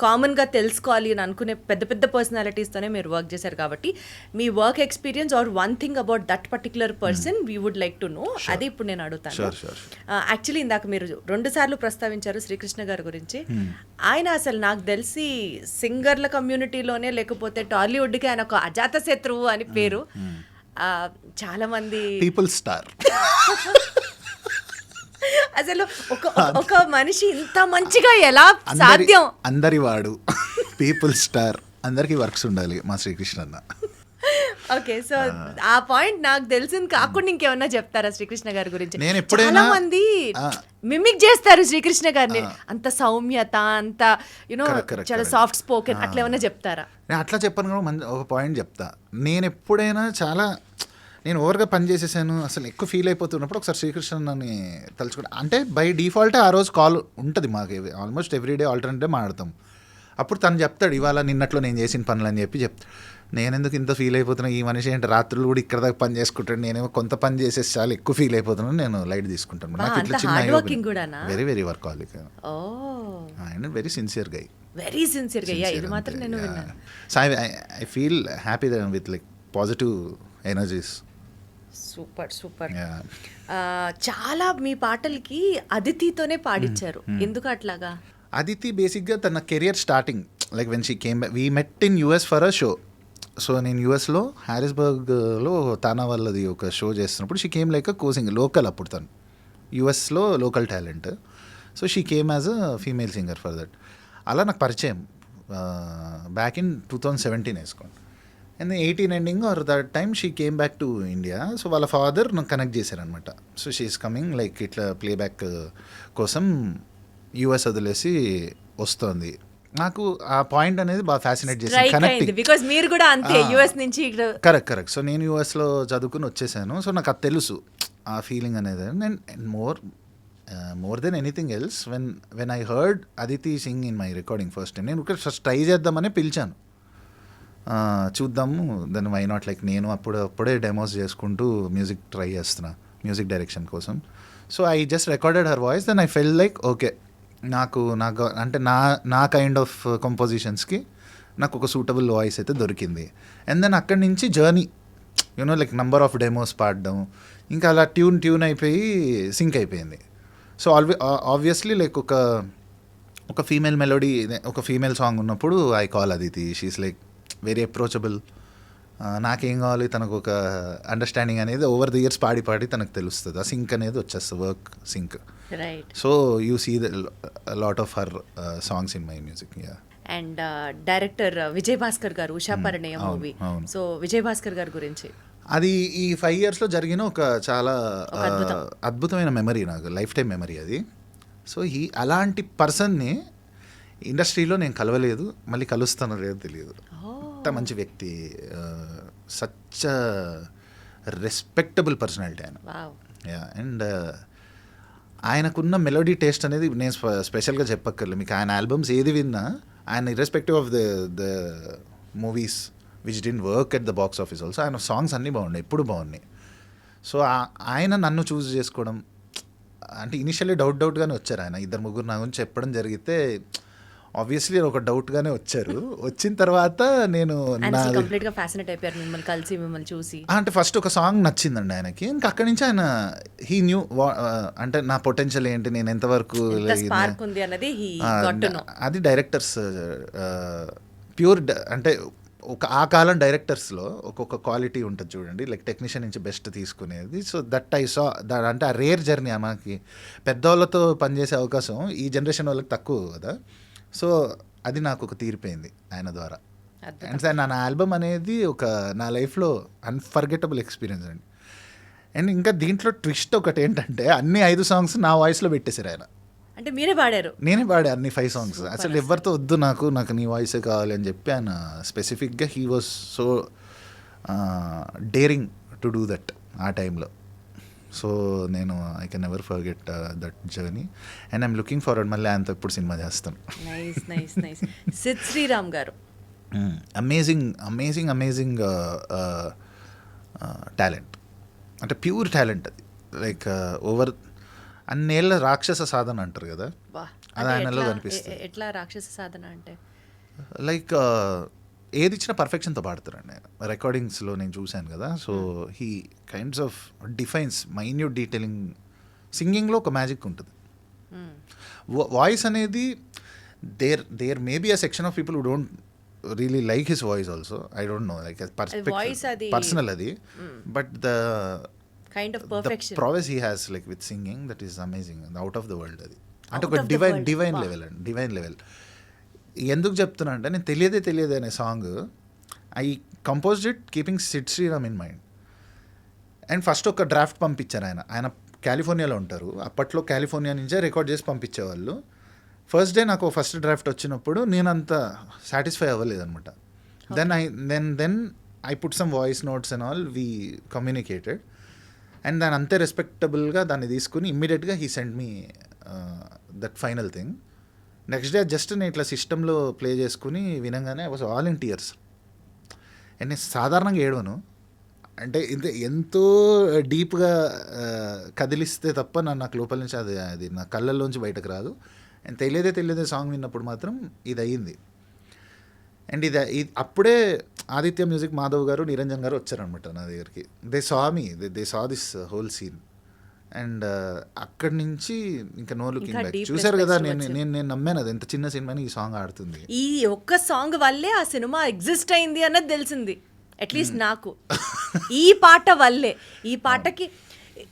కామన్గా తెలుసుకోవాలి అని అనుకునే పెద్ద పెద్ద పర్సనాలిటీస్తోనే మీరు వర్క్ చేశారు. కాబట్టి మీ work experience or one thing about that particular person we would like to know. అది ఇప్పుడు నేను అడుగుతాను. యాక్చువల్లీ ఇందాక మీరు 2 సార్లు ప్రస్తావించారు శ్రీకృష్ణ గారి గురించి. ఆయన అసలు నాకు తెలిసి సింగర్ల కమ్యూనిటీలోనే లేకపోతే టాలీవుడ్కి ఆయన ఒక అజాత శత్రువు అని పేరు. చాలా మంది పీపుల్ స్టార్. అసలు ఒక మనిషి ఇంత మంచిగా ఎలా సాధ్యం? అందరి వాడు పీపుల్ స్టార్, అందరికి వర్క్స్ ఉండాలి మా శ్రీకృష్ణ అన్న. ఓకే, సో ఆ పాయింట్ నాకు తెలిసింది కాకుండా ఇంకేమన్నా చెప్తారా శ్రీకృష్ణ గారి గురించి? నేను ఎప్పుడైనా చాలా మంది మిమిక్ చేస్తారు శ్రీకృష్ణ గారిని, అంత సౌమ్యత, అంత యునో చాలా సాఫ్ట్ స్పోకెన్, అట్లా ఏమన్నా చెప్తారా? నేను అట్లా చెప్పను కూడా ఒక పాయింట్ చెప్తా. నేను ఎప్పుడైనా నేను ఓవర్గా పని చేసేసాను, అసలు ఎక్కువ ఫీల్ అయిపోతున్నప్పుడు ఒకసారి శ్రీకృష్ణని తలుచుకుంటా. అంటే బై డిఫాల్టే ఆ రోజు కాల్ ఉంటుంది మాకు, ఆల్మోస్ట్ ఎవ్రీడే ఆల్టర్నేట్ డే మాట్లాడతాం. అప్పుడు తను చెప్తాడు, ఇవాళ నిన్నట్లో నేను చేసిన పనులు అని చెప్తాడు. నేను ఎందుకు ఇంత ఫీల్ అయిపోతున్నా, ఈ మనిషి ఏంటి రాత్రులు కూడా ఇక్కడ దాకా పని చేసుకుంటాడు, నేనేమో కొంత పని చేసేసి చాలా ఎక్కువ ఫీల్ అయిపోతున్నాను, నేను లైట్ తీసుకుంటాను. నాకు ఇట్లా చిన్న very very workaholic and very sincere guy. Very sincere గా, ఇది మాత్రం నేను విన్నాను. So I feel happy with like positive energies. Super. చాలా మీ పాటలకి అదితితోనే పాడించారు, ఎందుకు అట్లాగా? అదితి బేసిక్గా తన career starting like when she came back, we met in US for a show. So నేను యూఎస్లో హ్యారిస్బర్గ్లో తానా వాళ్ళది ఒక షో చేస్తున్నప్పుడు she came like a closing local. అప్పుడు తను యూఎస్లో local talent. So she came as a female singer for that. అలా నాకు పరిచయం బ్యాక్ ఇన్ 2017 వేసుకోండి. And 18 ending or that time she came back to India. So వాళ్ళ father నాకు connect చేశారనమాట. సో షీఈస్ కమింగ్ లైక్ ఇట్లా ప్లేబ్యాక్ కోసం US వదిలేసి వస్తుంది. నాకు ఆ పాయింట్ అనేది బాగా ఫ్యాసినేట్ చేసింది, కనెక్టింగ్. బికాజ్ మీరు కూడా అంతే యుఎస్ నుంచి కరెక్ట్. సో నేను యూఎస్లో చదువుకుని వచ్చేసాను. సో నాకు అది తెలుసు ఆ ఫీలింగ్ అనేది. And more than anything else when I heard Aditi Singh in my recording first time, నేను ఫస్ట్ ట్రై చేద్దామని పిలిచాను, చూద్దాము దాన్ని వై నాట్. లైక్ నేను అప్పుడే డెమోస్ చేసుకుంటూ మ్యూజిక్ ట్రై చేస్తున్నా మ్యూజిక్ డైరెక్షన్ కోసం. So I just recorded her voice. Then I fell like okay, నాకు అంటే నా కైండ్ ఆఫ్ కంపోజిషన్స్కి నాకు ఒక సూటబుల్ వాయిస్ అయితే దొరికింది. అండ్ దెన్ అక్కడి నుంచి journey you know like number of demos పాడడం, ఇంకా అలా ట్యూన్ అయిపోయి సింక్ అయిపోయింది. సో ఆబ్వియస్లీ లైక్ ఒక ఫీమేల్ మెలోడీ, ఒక ఫీమేల్ సాంగ్ ఉన్నప్పుడు I call Aditi. She's like very approachable. నాకేం కావాలి తనకు ఒక అండర్స్టాండింగ్ అనేది ఓవర్ ది ఇయర్స్ పాడి తనకు తెలుస్తుంది. ఆ సింక్ అనేది వచ్చేస్తుంది, work sync. So you see the lot of her songs in my music. And director Vijay Bhaskar garu, Usha Parinayam movie. So Vijay Bhaskar గారి గురించి అది ఈ 5 yearsలో జరిగిన ఒక చాలా అద్భుతమైన మెమరీ, నాకు లైఫ్ టైం మెమరీ అది. సో అలాంటి పర్సన్ని ఇండస్ట్రీలో నేను కలవలేదు, మళ్ళీ కలుస్తానో లేదో తెలియదు. అంత మంచి వ్యక్తి, సచ్ రెస్పెక్టబుల్ పర్సనాలిటీ ఆయన. అండ్ ఆయనకున్న మెలోడీ టేస్ట్ అనేది నేను స్పెషల్గా చెప్పక్కర్లేదు మీకు. ఆయన ఆల్బమ్స్ ఏది విన్నా, ఆయన irrespective of the movies which didn't work at the box office also, ఆయన సాంగ్స్ అన్నీ బాగున్నాయి, ఎప్పుడు బాగున్నాయి. సో ఆయన నన్ను చూస్ చేసుకోవడం అంటే ఇనిషియల్లీ డౌట్గానే వచ్చారు ఆయన. 2-3 నా గురించి చెప్పడం జరిగితే ఆబ్వియస్లీ ఒక డౌట్గానే వచ్చారు. వచ్చిన తర్వాత నేను కంప్లీట్గా ఫ్యాసినేట్ అయిపోయారు మిమ్మల్ని కలిసి, మిమ్మల్ని చూసి. అంటే ఫస్ట్ ఒక సాంగ్ నచ్చిందండి ఆయనకి. ఇంకా అక్కడి నుంచి ఆయన హీ న్యూ అంటే నా పొటెన్షియల్ ఏంటి, నేను ఎంతవరకు ఉంది అన్నది అది డైరెక్టర్స్ ప్యూర్ అంటే ఆ కాలం డైరెక్టర్స్లో ఒక్కొక్క క్వాలిటీ ఉంటుంది చూడండి, లైక్ టెక్నీషియన్ నుంచి బెస్ట్ తీసుకునేది. సో దట్ ఐ సా అంటే ఆ రేర్ జర్నీ. మనకి పెద్దవాళ్ళతో పనిచేసే అవకాశం ఈ జనరేషన్ వాళ్ళకి తక్కువ కదా. సో అది నాకు ఒక తీరిపోయింది ఆయన ద్వారా. అండ్ నా ఆల్బమ్ అనేది నా లైఫ్లో అన్ఫర్గెటబుల్ ఎక్స్పీరియన్స్ అండి. అండ్ ఇంకా దీంట్లో ట్విస్ట్ ఒకటి ఏంటంటే, అన్ని 5 songs నా వాయిస్లో పెట్టేశారు ఆయన. అంటే మీరే పాడారు? నేనే పాడా అన్ని 5 songs. అసలు ఎవరితో వద్దు, నాకు నీ వాయిసే కావాలి అని చెప్పి ఆయన స్పెసిఫిక్గా he was so daring to do that ఆ టైంలో. సో నేను I can never forget that journey. And I'm looking forward మళ్ళీ ఆయనతో ఇప్పుడు సినిమా చేస్తాను. నైస్. సిద్ శ్రీరామ్ గారు అమేజింగ్ టాలెంట్, అంటే ప్యూర్ టాలెంట్ అది. లైక్ ఓవర్ అన్నేళ్ళ రాక్షస సాధన అంటారు కదా, అది ఆయనలో కనిపిస్తుంది. ఎట్లా రాక్షస సాధన అంటే? లైక్ ఏది ఇచ్చినా పర్ఫెక్షన్తో పాడతారండి ఆయన. రికార్డింగ్స్లో నేను చూశాను కదా. So he kinds of defines minute detailing. సింగింగ్లో ఒక మ్యాజిక్ ఉంటుంది. వాయిస్ అనేది there may be a section of people who don't really like his voice also. I don't know, like personal అది. But the kind of perfection, the prowess he has like with singing, that is amazing, out of the world అది. అంటే ఒక divine level. ఎందుకు చెప్తున్నా అంటే, నేను తెలియదే అనే song I composed it keeping Sid Sriram in mind. And first ఒక డ్రాఫ్ట్ పంపించారు ఆయన కాలిఫోర్నియాలో ఉంటారు. అప్పట్లో కాలిఫోర్నియా నుంచే రికార్డ్ చేసి పంపించేవాళ్ళు. ఫస్ట్ డే నాకు ఫస్ట్ డ్రాఫ్ట్ వచ్చినప్పుడు నేను అంత సాటిస్ఫై అవ్వలేదు అనమాట. Then I put some voice notes and all, we communicated. And దాన్ని అంతే రెస్పెక్టబుల్గా దాన్ని తీసుకుని ఇమ్మీడియట్గా he send me that final thing. Next day just నేను ఇట్లా సిస్టంలో ప్లే చేసుకుని వినంగానే I was all in tears. And నేను సాధారణంగా ఏడవను, అంటే ఎంతో డీప్గా కదిలిస్తే తప్ప నాకు లోపల నుంచి అది నా కళ్ళల్లోంచి బయటకు రాదు. అండ్ తెలియదే సాంగ్ విన్నప్పుడు మాత్రం ఇది అయ్యింది. అండ్ ఇది అప్పుడే ఆదిత్య మ్యూజిక్ మాధవ్ గారు, నిరంజన్ గారు వచ్చారనమాట నా దగ్గరికి. They saw this whole scene. And అక్కడి నుంచి ఇంకా నో లుకింగ్ బ్యాక్. చూసారు కదా, నేను నమ్మాను అది ఎంత చిన్న సినిమాని ఈ సాంగ్ ఆడుతుంది. ఈ ఒక్క సాంగ్ వల్లే ఆ సినిమా ఎగ్జిస్ట్ అయింది అన్నది తెలిసింది అట్లీస్ట్ నాకు. ఈ పాట వల్లే.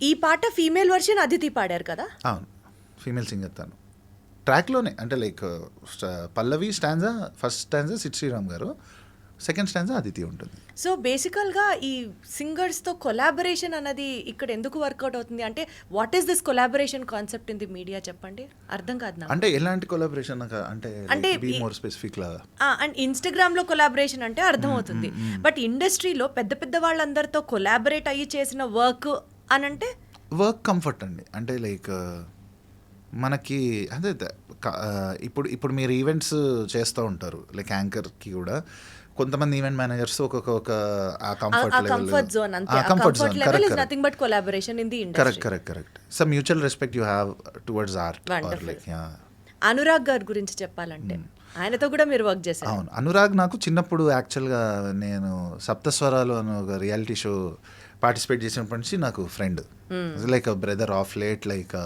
ఈ పాట ఫీమేల్ వర్షన్ అదితి పాడారు కదా? అవును, ఫీమేల్ సింగర్ తను. ట్రాక్లోనే అంటే like pallavi stanza, first stanza Sid Sriram garu, second stanza Aditi ఉంటుంది. సో బేసికల్గా ఈ సింగర్స్తో కొలాబరేషన్ అన్నది ఇక్కడ ఎందుకు వర్కౌట్ అవుతుంది అంటే what is this collaboration concept in the media చెప్పండి, అర్థం కాదు నాకు. అంటే ఎలాంటి కొలాబరేషన్ అంటే బీ మోర్ స్పెసిఫిక్ లాగా. అండ్ ఇన్స్టాగ్రామ్లో కొలాబరేషన్ అంటే అర్థం అవుతుంది, బట్ ఇండస్ట్రీలో పెద్ద పెద్ద వాళ్ళందరితో కొలాబరేట్ అయ్యి చేసిన వర్క్ అని అంటే వర్క్ కంఫర్ట్ అండి. అంటే లైక్ మనకి అదే ఇప్పుడు మీరు ఈవెంట్స్ చేస్తూ ఉంటారు, లైక్ యాంకర్కి కూడా కొంతమంది ఈవెంట్ మేనేజర్స్ ఒక్కొక్క ఆ కంఫర్ట్ జోన్ అంతే, comfort zone. Level is nothing but collaboration in the industry. Correct. So mutual respect you have towards art or like. Anurag గారి గురించి చెప్పాలంటే ఆయనతో కూడా మీరు వర్క్ చేశారు. అవును, అనురాగ్ నాకు చిన్నప్పుడు యాక్చువల్గా నేను సప్తస్వరాలు అని ఒక రియాలిటీ షో పార్టిసిపేట్ చేసినప్పటి నుంచి నాకు friend, like brother of late, like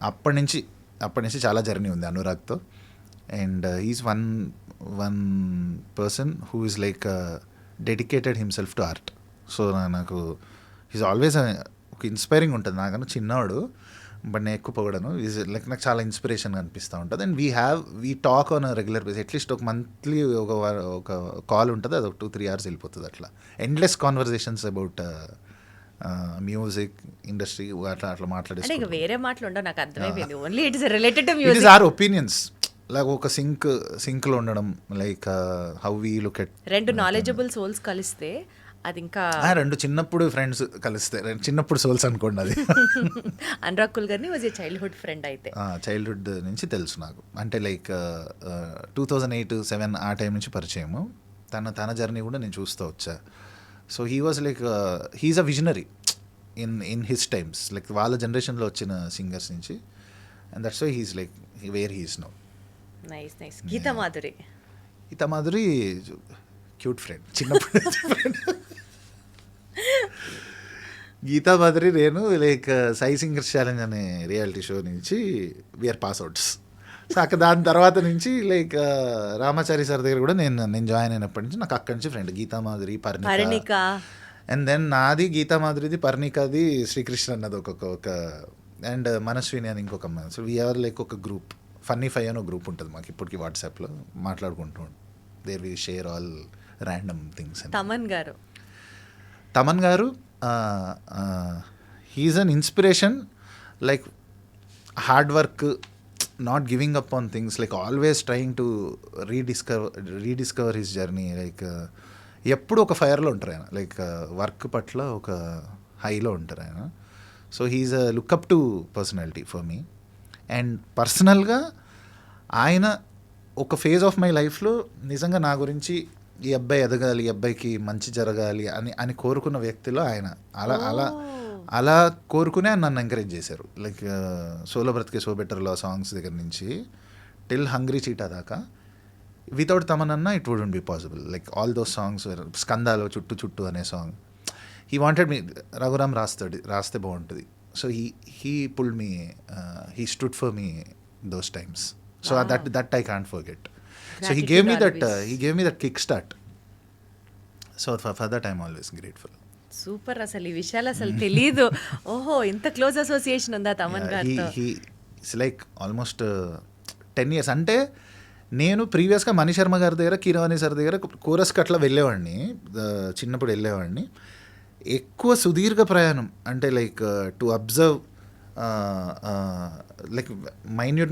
అప్పటి నుంచి చాలా జర్నీ ఉంది అనురాగ్తో. And is one person who is like dedicated himself to art. So నాకు ఈజ్ ఆల్వేస్ ఒక ఇన్స్పైరింగ్ ఉంటుంది. నాకన్నా చిన్నవాడు, బట్ నేను ఎక్కువ పొగడను. ఈజ్ లైక్ నాకు చాలా ఇన్స్పిరేషన్ అనిపిస్తూ ఉంటుంది. And we talk on regular base, at least ఒక మంత్లీ ఒక కాల్ ఉంటుంది, అది ఒక 2-3 hours వెళ్ళిపోతుంది. అట్లా endless conversations about music industry అట్లా మాట్లాడేసి. వేరే మాటలు ఉండవు, నాకు అర్థమైపోయింది. Only it is related to music. It is our opinions, like ఒక సింక్లో ఉండడం, like how we look at. రెండు నాలెడ్జబుల్ సోల్స్ కలిస్తే అది ఇంకా రెండు చిన్నప్పుడు ఫ్రెండ్స్ కలిస్తే చిన్నప్పుడు సోల్స్ అనుకోండి అది. Anurag Kulkarni was a childhood friend. అయితే చైల్డ్హుడ్ నుంచి తెలుసు నాకు, అంటే లైక్ 2008-07 ఆ టైం నుంచి పరిచయము. తన జర్నీ కూడా నేను చూస్తూ వచ్చా. So he was like he's a visionary in his times, like వాళ్ళ జనరేషన్లో వచ్చిన సింగర్స్ నుంచి. And that's why he's like where he's now. Nice. Geetha Madhuri cute friend, చిన్నప్పుడు ఫ్రెండ్. గీతా మాధురి నేను లైక్ సై సింగర్స్ ఛాలెంజ్ అనే రియాలిటీ షో నుంచి వీఆర్ పాస్అవుట్స్. సో అక్కడ దాని తర్వాత నుంచి లైక్ రామాచారి సార్ దగ్గర కూడా నేను జాయిన్ అయినప్పటి నుంచి నాకు అక్కడి నుంచి friend Geetha Madhuri, Parnika. And then నాది గీతా మాధురిది, పర్ణికాది శ్రీకృష్ణ అన్నది ఒక అండ్ మనస్విని అని ఇంకొక అమ్మాయి. సో వీఆర్ లైక్ ఒక గ్రూప్, ఫన్నీ ఫై అని ఒక గ్రూప్ ఉంటుంది మాకు ఇప్పటికి వాట్సాప్లో, మాట్లాడుకుంటూ there we share all random things. Thaman garu he's an inspiration, like hard work, not giving up on things, like always trying to rediscover his journey. Like ఎప్పుడు ఒక ఫైర్లో ఉంటారు ఆయన, లైక్ వర్క్ పట్ల ఒక హైలో ఉంటారు ఆయన. So he's a look up to personality for me. And పర్సనల్గా ఆయన ఒక ఫేజ్ ఆఫ్ మై లైఫ్లో నిజంగా నా గురించి ఈ అబ్బాయి ఎదగాలి, ఈ అబ్బాయికి మంచి జరగాలి అని కోరుకున్న వ్యక్తిలో ఆయన. అలా కోరుకునే నన్ను ఎంకరేజ్ చేశారు. లైక్ సోలో బ్రతికే సో బెటర్లో సాంగ్స్ దగ్గర నుంచి టిల్ హంగ్రీ చీటా దాకా. వితౌట్ తమనన్నా it wouldn't be possible. Like all those songs, స్కందాలో చుట్టు అనే song he wanted me, Raghuram రాస్తే బాగుంటుంది. So he pulled me, he stood for me those times. So that I can't forget. So he gave me that kickstart. So for that I'm always grateful. Super. అసలు ఈ విషయాలు అసలు తెలీదు. ఓహో, ఇంత close association ఉందా తమన్ గారితో? It's like almost 10 years. అంటే నేను ప్రీవియస్గా మణి శర్మ గారి దగ్గర, కీరవాణి సార్ దగ్గర కోరస్కి అట్లా వెళ్ళేవాడిని, చిన్నప్పుడు వెళ్ళేవాడిని. ఎక్కువ సుదీర్ఘ ప్రయాణం అంటే లైక్ టు అబ్జర్వ్, లైక్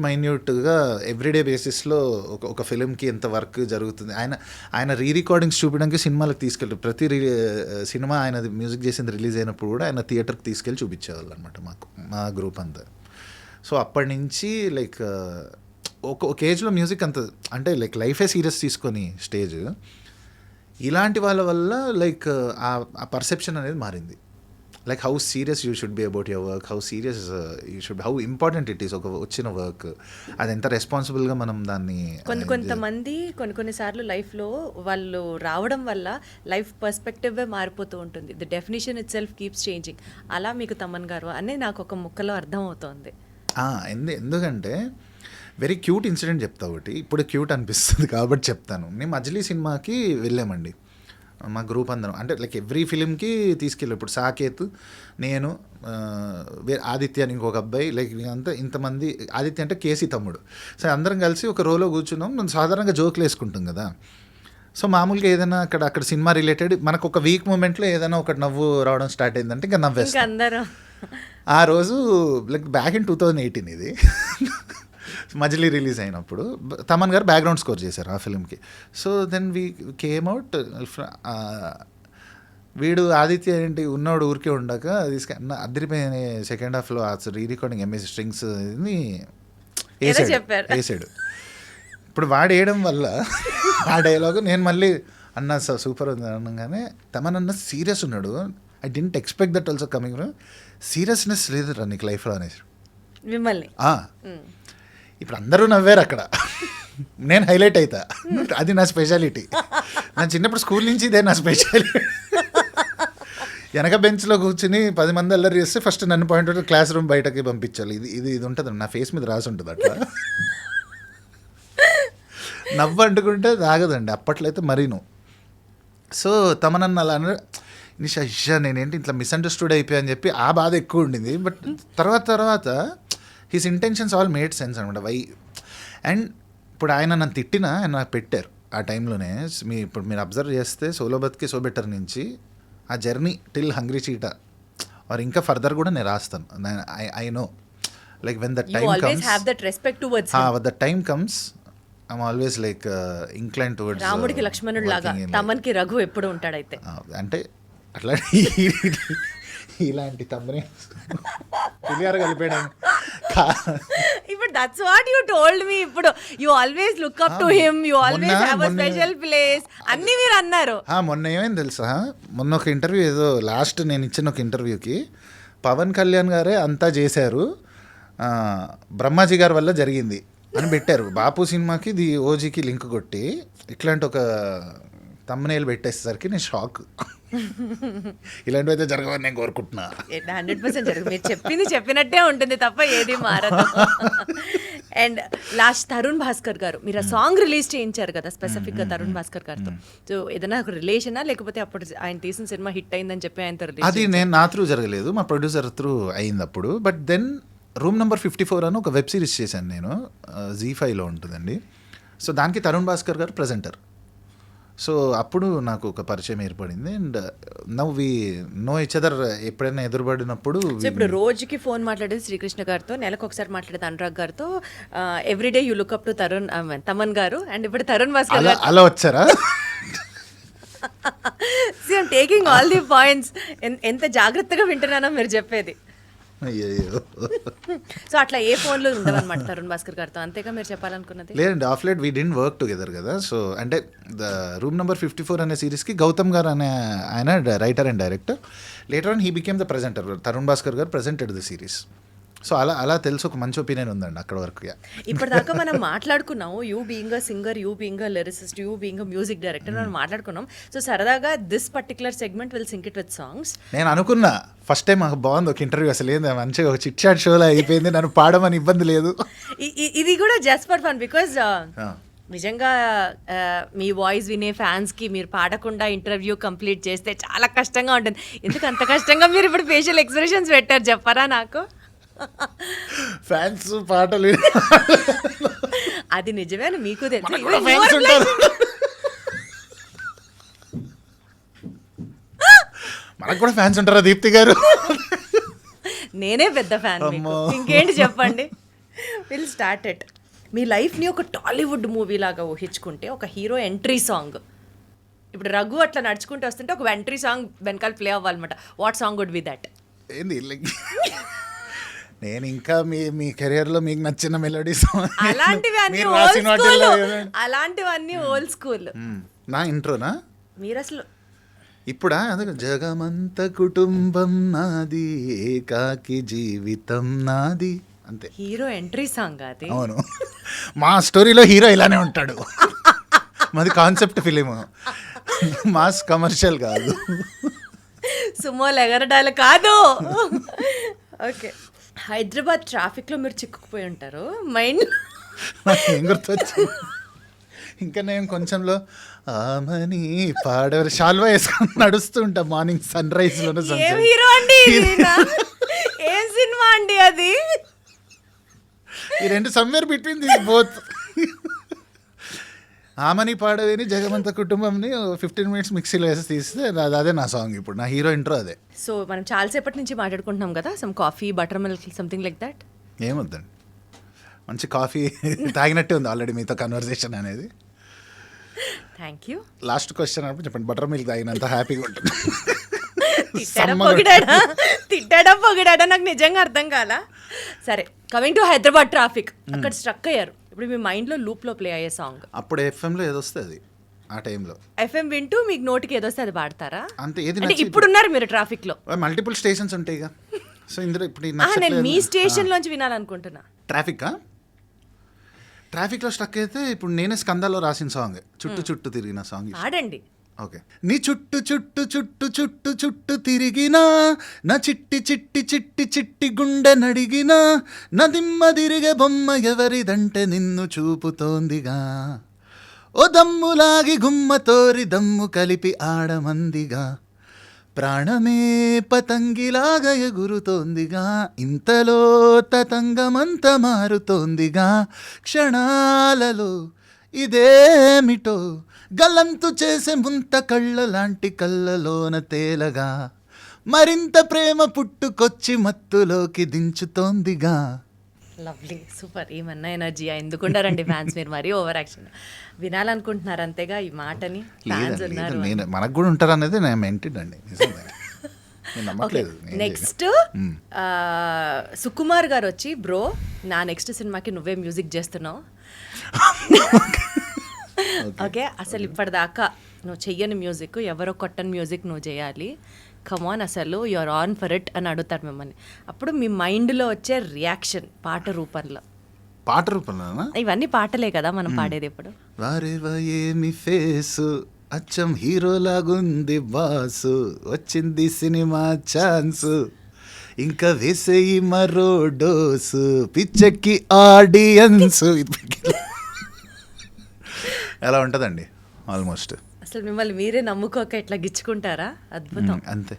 మైన్యూట్గా ఎవ్రీడే బేసిస్లో ఒక ఫిలింకి ఎంత వర్క్ జరుగుతుంది. ఆయన రికార్డింగ్స్ చూపించడానికి సినిమాలకు తీసుకెళ్ళి, ప్రతి సినిమా ఆయన మ్యూజిక్ చేసింది రిలీజ్ అయినప్పుడు కూడా ఆయన థియేటర్కి తీసుకెళ్ళి చూపించేవాళ్ళు అనమాట మా గ్రూప్ అంతా. సో అప్పటి నుంచి లైక్ ఒక ఏజ్లో మ్యూజిక్ అంత అంటే లైక్ లైఫే సీరియస్ తీసుకొని స్టేజ్, ఇలాంటి వాళ్ళ వల్ల లైక్ ఆ పర్సెప్షన్ అనేది మారింది. Like how serious you should be about your work, how serious you should, how important it is ఒక వచ్చిన వర్క్, అది ఎంత రెస్పాన్సిబుల్గా మనం దాన్ని. కొంతమంది కొన్నిసార్లు లైఫ్లో వాళ్ళు రావడం వల్ల లైఫ్ పర్స్పెక్టివే మారిపోతూ ఉంటుంది. The definition it self keeps changing. అలా మీకు తమన్ గారు అని నాకు ఒక ముక్కలో అర్థం అవుతోంది. ఎందుకంటే వెరీ క్యూట్ ఇన్సిడెంట్ చెప్తా ఒకటి, ఇప్పుడు క్యూట్ అనిపిస్తుంది కాబట్టి చెప్తాను. నేను మజిలీ సినిమాకి వెళ్ళామండి. మా గ్రూప్ అందరం అంటే లైక్ ఎవ్రీ ఫిలింకి తీసుకెళ్ళి ఇప్పుడు సాకేత్ నేను ఆదిత్య అని ఇంకొక అబ్బాయి లైక్ అంతా ఇంతమంది ఆదిత్య అంటే కేసీ తమ్ముడు. సో అందరం కలిసి ఒక రోలో కూర్చున్నాం. మనం సాధారణంగా జోకులు వేసుకుంటాం కదా. సో మామూలుగా ఏదైనా అక్కడ సినిమా రిలేటెడ్ మనకు ఒక వీక్ మూమెంట్లో ఏదైనా ఒకటి నవ్వు రావడం స్టార్ట్ అయిందంటే ఇంకా నవ్వేస్తాం. అందరూ ఆ రోజు లైక్ బ్యాక్ ఇన్ 2018 ఇది మజిలీ రిలీజ్ అయినప్పుడు తమన్ గారు బ్యాక్గ్రౌండ్ స్కోర్ చేశారు ఆ ఫిల్మ్కి. So then we came out. వీడు ఆదిత్య ఏంటి ఉన్నోడు ఊరికే ఉండక తీసుకున్న అద్దరిపోయిన సెకండ్ హాఫ్లో రీ రికార్డింగ్ ఎంఎస్ స్ట్రింగ్స్ వేసాడు. ఇప్పుడు వాడు వేయడం వల్ల ఆ డైలాగు నేను మళ్ళీ అన్న సూపర్ ఉంది అనగానే తమనన్న సీరియస్ ఉన్నాడు. I didn't expect that also coming from seriousness లేదు రా నీకు లైఫ్లో అనేసి మిమ్మల్ని. ఇప్పుడు అందరూ నవ్వారు అక్కడ, నేను హైలైట్ అవుతా. అది నా స్పెషాలిటీ. నా చిన్నప్పుడు స్కూల్ నుంచి ఇదే నా స్పెషాలిటీ. వెనక బెంచ్లో కూర్చుని 10 మంది అల్లరి చేస్తే ఫస్ట్ నన్ను పాయింట్ అవుట్ క్లాస్ రూమ్ బయటకి పంపించాలి. ఇది ఉంటుంది నా ఫేస్ మీద రాసి ఉంటుంది అట్లా. నవ్వు అంటుకుంటే తాగదండి అప్పట్లో అయితే మరీను. సో తమనన్న అలా నిషా నేనేంటి ఇట్లా మిస్అండర్స్టూడ్ అయిపోయా అని చెప్పి ఆ బాధ ఎక్కువ ఉండింది. బట్ తర్వాత his intentions all made sense అనమాట. అండ్ ఇప్పుడు ఆయన నన్ను తిట్టినా ఆయన నాకు పెట్టారు ఆ టైంలోనే. ఇప్పుడు మీరు అబ్జర్వ్ చేస్తే సోలో బతికి సో బెటర్ నుంచి ఆ journey till hungry cheetah or ఇంకా ఫర్దర్ కూడా నేను రాస్తాను. I know like when the time comes I'm always like incline towards రాముడికి లక్ష్మణుడు లాగా తమన్కి రఘు ఎప్పుడు ఉంటాడైతే అంటే అట్లా ఇలాంటి తమ్మని పులిహార కలిపేయడం. ఇప్పుడు that's what you told me. ఇప్పుడు you always look up to him, you always have a special place అన్ని మీరు అన్నారు. మొన్న ఏమైంది తెలుసా, మొన్న ఒక ఇంటర్వ్యూ ఏదో లాస్ట్ నేను ఇచ్చిన ఒక ఇంటర్వ్యూకి పవన్ కళ్యాణ్ గారే అంతా చేశారు, బ్రహ్మాజీ గారి వల్ల జరిగింది అని పెట్టారు. బాపు సినిమాకి ఇది ఓజీకి లింక్ కొట్టి ఇట్లాంటి ఒక తమ్మునేలు పెట్టేసరికి నేను షాక్. ఇలాంటివి అయితే జరగవని నేను కోరుకుంటున్నా. 100% జరగదు. మీరు చెప్పింది చెప్పినట్టే ఉంటుంది తప్ప ఏది మారదు. అండ్ లాస్ట్ తరుణ్ భాస్కర్ గారు మీరు ఆ సాంగ్ రిలీజ్ చేయించారు కదా స్పెసిఫిక్గా తరుణ్ భాస్కర్ గారితో. సో ఏదైనా ఒక రిలేషనా లేకపోతే అప్పుడు ఆయన తీసిన సినిమా హిట్ అయిందని చెప్పి ఆయనతో రిలీజ్? అది నేను నా త్రూ జరగలేదు, మా ప్రొడ్యూసర్ త్రూ అయింది అప్పుడు. బట్ దెన్ రూమ్ నెంబర్ 54 అని ఒక వెబ్ సిరీస్ చేశాను నేను, Zee5లో ఉంటుందండి. సో దానికి తరుణ్ భాస్కర్ గారు ప్రెజెంటర్. సో అప్పుడు నాకు ఒక పరిచయం ఏర్పడింది. And now we know each other. ఎప్పుడైనా ఎదురుపడినప్పుడు ఇప్పుడు రోజుకి ఫోన్ మాట్లాడేది శ్రీకృష్ణ గారితో, నెలకు ఒకసారి మాట్లాడేది అనురాగ్ గారితో. Everyday you look up to Thaman గారు. అండ్ ఇప్పుడు తరుణ్ భాస్కర్ గారు అలా వచ్చారా? Taking all the points. ఎంత జాగ్రత్తగా వింటున్నానో మీరు చెప్పేది. అయ్యో. సో అట్లా ఏ ఫోన్లో ఉండవన్నమాట తరుణ్ భాస్కర్ గారితో, అంతేగా మీరు చెప్పాలనుకున్నది? లేదండి, of light we didn't work together కదా. సో అంటే ద రూమ్ నెంబర్ 54 అనే సిరీస్కి గౌతమ్ గారు అనే ఆయన writer and director. Later on he became the presenter. Tarun Bhaskar గారు ప్రెజెంటెడ్ ద సిరీస్. సో అలా తెలిసి ఒక మంచి ఒపీనియన్ ఉందండి అక్కడ వరకు. ఇప్పటిదాకా మనం మాట్లాడుకున్నాం you being a singer, you being a lyricist, you being a music director మనం మాట్లాడుకున్నాం. సో సరదాగా this particular segment will sync it with songs. నేను అనుకున్నా ఫస్ట్ టైం మాకు బాగుంది ఒక ఇంటర్వ్యూ, అసలు ఏంది మంచిగా ఒక చిట్ చాట్ షోలో అయిపోయింది, నన్ను పాడమని ఇబ్బంది లేదు. ఇది కూడా జస్ట్ ఫర్ ఫన్ బికాజ్ నిజంగా మీ వాయిస్ వినే ఫ్యాన్స్కి మీరు పాడకుండా ఇంటర్వ్యూ కంప్లీట్ చేస్తే చాలా కష్టంగా ఉంటుంది. ఎందుకు అంత కష్టంగా మీరు ఇప్పుడు ఫేషియల్ ఎక్స్ప్రెషన్స్ పెట్టారు చెప్పరా నాకు? ఫ్యాన్స్ పాటలు అది నిజమే అని మీకు తెలుసు. మనకు కూడా ఫ్యాన్స్ ఉంటారా దీప్తి గారు? నేనే పెద్ద ఫ్యాన్. ఇంకేంటి చెప్పండి. Will start it. మీ లైఫ్ని ఒక టాలీవుడ్ మూవీ లాగా ఊహించుకుంటే ఒక హీరో ఎంట్రీ సాంగ్, ఇప్పుడు రఘు అట్లా నడుచుకుంటూ వస్తుంటే ఒక ఎంట్రీ సాంగ్ వెనకాల ప్లే అవ్వాలన్నమాట. What song would be that? ఏంది నేను ఇంకా మీ కెరియర్లో మీకు నచ్చిన మెలోడీస్ అలాంటివన్నీ ఓల్డ్ స్కూల్. నా ఇంట్రోనా మీరు అసలు ఇప్పుడా? అదే జగమంత కుటుంబం నాది, ఏకాకి జీవితం నాది, అంతే. హీరో ఎంట్రీ సాంగ్ అది. అవును, మా స్టోరీలో హీరో ఇలానే ఉంటాడు. మాది కాన్సెప్ట్ ఫిలిం, మాస్ కమర్షియల్ కాదు, సుమోలు ఎగరడాలు కాదు. ఓకే, హైదరాబాద్ ట్రాఫిక్లో మీరు చిక్కుకుపోయి ఉంటారు. మైండ్ ఏం గుర్తొచ్చింది? ఇంకా నేను కొంచెంలో ఆమని పాడేవారు షాల్వా వేసుకొని నడుస్తూ ఉంటా మార్నింగ్ సన్ రైజ్ లోనే ఏం హీరో అండి ఈయన? ఏం సినిమా అండి అది? ఈ రెండు సమ్వేర్ బిట్వీన్ దిస్ బోత్. ఆమని పాడవేని జగమంత కుటుంబంని 15 minutes మిక్సీలో వేసి తీస్తే అదే నా సాంగ్. ఇప్పుడు నా హీరో ఇంట్రో అదే. సో మనం చాలాసేపటి నుంచి మాట్లాడుకుంటున్నాం కదా, some coffee butter milk something like that. ఏమొద్దండి, మంచి కాఫీ తాగినట్టే ఉంది ఆల్రెడీ మీతో కన్వర్సేషన్ అనేది. Thank you. లాస్ట్ క్వశ్చన్ అప్పుడు చెప్పండి, బటర్ మిల్క్ తాగినంత హ్యాపీగా ఉంటుంది. తిట్టాడా పొగిడాడా నాకు నిజంగా అర్థం కాల. సరే, కమింగ్ టు హైదరాబాద్ ట్రాఫిక్, అక్కడ స్ట్రక్ అయ్యారు. ఇప్పుడు మీ మైండ్లో లూప్లో ప్లే అయ్యే సాంగ్ అప్పుడు ఎఫ్ఎంలో ఏదో వస్తుంది ఆ టైంలో. ఎఫ్ఎం వింటూ మీకు నోటికి ఏదొస్తే అది పాడతారా? అంతే. ఏది అంటే ఇప్పుడున్నారు మీరు ట్రాఫిక్లో, మల్టిపుల్ స్టేషన్స్ ఉంటాయి. సో ఇందులో ఇప్పుడు నేను మీ స్టేషన్ లోంచి వినాలనుకుంటున్నా. ట్రాఫిక్లో స్ట్రక్ అయితే ఇప్పుడు నేనే స్కందాలో రాసిన సాంగ్ చుట్టూ చుట్టూ తిరిగిన సాంగ్. ఆడండి. ఓకే. నీ చుట్టు చుట్టు చుట్టు చుట్టు చుట్టు తిరిగినా, నా చిట్టి చిట్టి చిట్టి చిట్టి గుండె నడిగినా, నా దిమ్మ తిరిగే బొమ్మ ఎవరిదంటే నిన్ను చూపుతోందిగా, ఓ దమ్ములాగి గుమ్మతోరి దమ్ము కలిపి ఆడమందిగా, ప్రాణమే పతంగిలాగా ఎగురుతోందిగా, ఇంతలో తతంగమంత మారుతోందిగా, క్షణాలలో ఇదేమిటో గల్లంతు చేసే ముంత కళ్ళ లాంటి కళ్ళలోన తేలగా, మరింత ప్రేమ పుట్టుకొచ్చి మత్తులోకి దించుతోందిగా. Lovely, super. ఏమన్నా ఎనర్జీ ఎందుకుంటారండి ఫ్యాన్స్ మీరు? మరీ ఓవర్ యాక్షన్. వినాలనుకుంటున్నారు అంతేగా ఈ మాటని? ఫ్యాన్స్ ఉన్నారు, మనకు కూడా ఉంటారు అనేది నేను మెంటెడ్ అండి. నమ్మట్లేదు. నెక్స్ట్ సుకుమార్ గారు వచ్చి, బ్రో నా నెక్స్ట్ సినిమాకి నువ్వే మ్యూజిక్ చేస్తున్నావు. ఓకే, అసలు ఇప్పటిదాకా నువ్వు చెయ్యని మ్యూజిక్, ఎవరో కొట్టని మ్యూజిక్ నువ్వు చేయాలి, కమాన్ అసలు యూఆర్ ఆన్ ఫర్ ఇట్ అని అడుగుతారు మిమ్మల్ని. అప్పుడు మీ మైండ్లో వచ్చే రియాక్షన్ పాట రూపంలో. ఇవన్నీ పాటలే కదా మనం పాడేది. ఇప్పుడు వారేవా ఏమి ఫేసు అచ్చం హీరో లాగుంది బాసు, వచ్చింది సినిమా ఛాన్సు, ఇంకా వేసేయి మరో డోసు, పిచ్చెక్కి ఆడియన్స్. ఎలా ఉంటుందండి ఆల్మోస్ట్. అసలు మిమ్మల్ని మీరే నమ్ముకోక ఇట్లా గిచ్చుకుంటారా? అద్భుతం. అంతే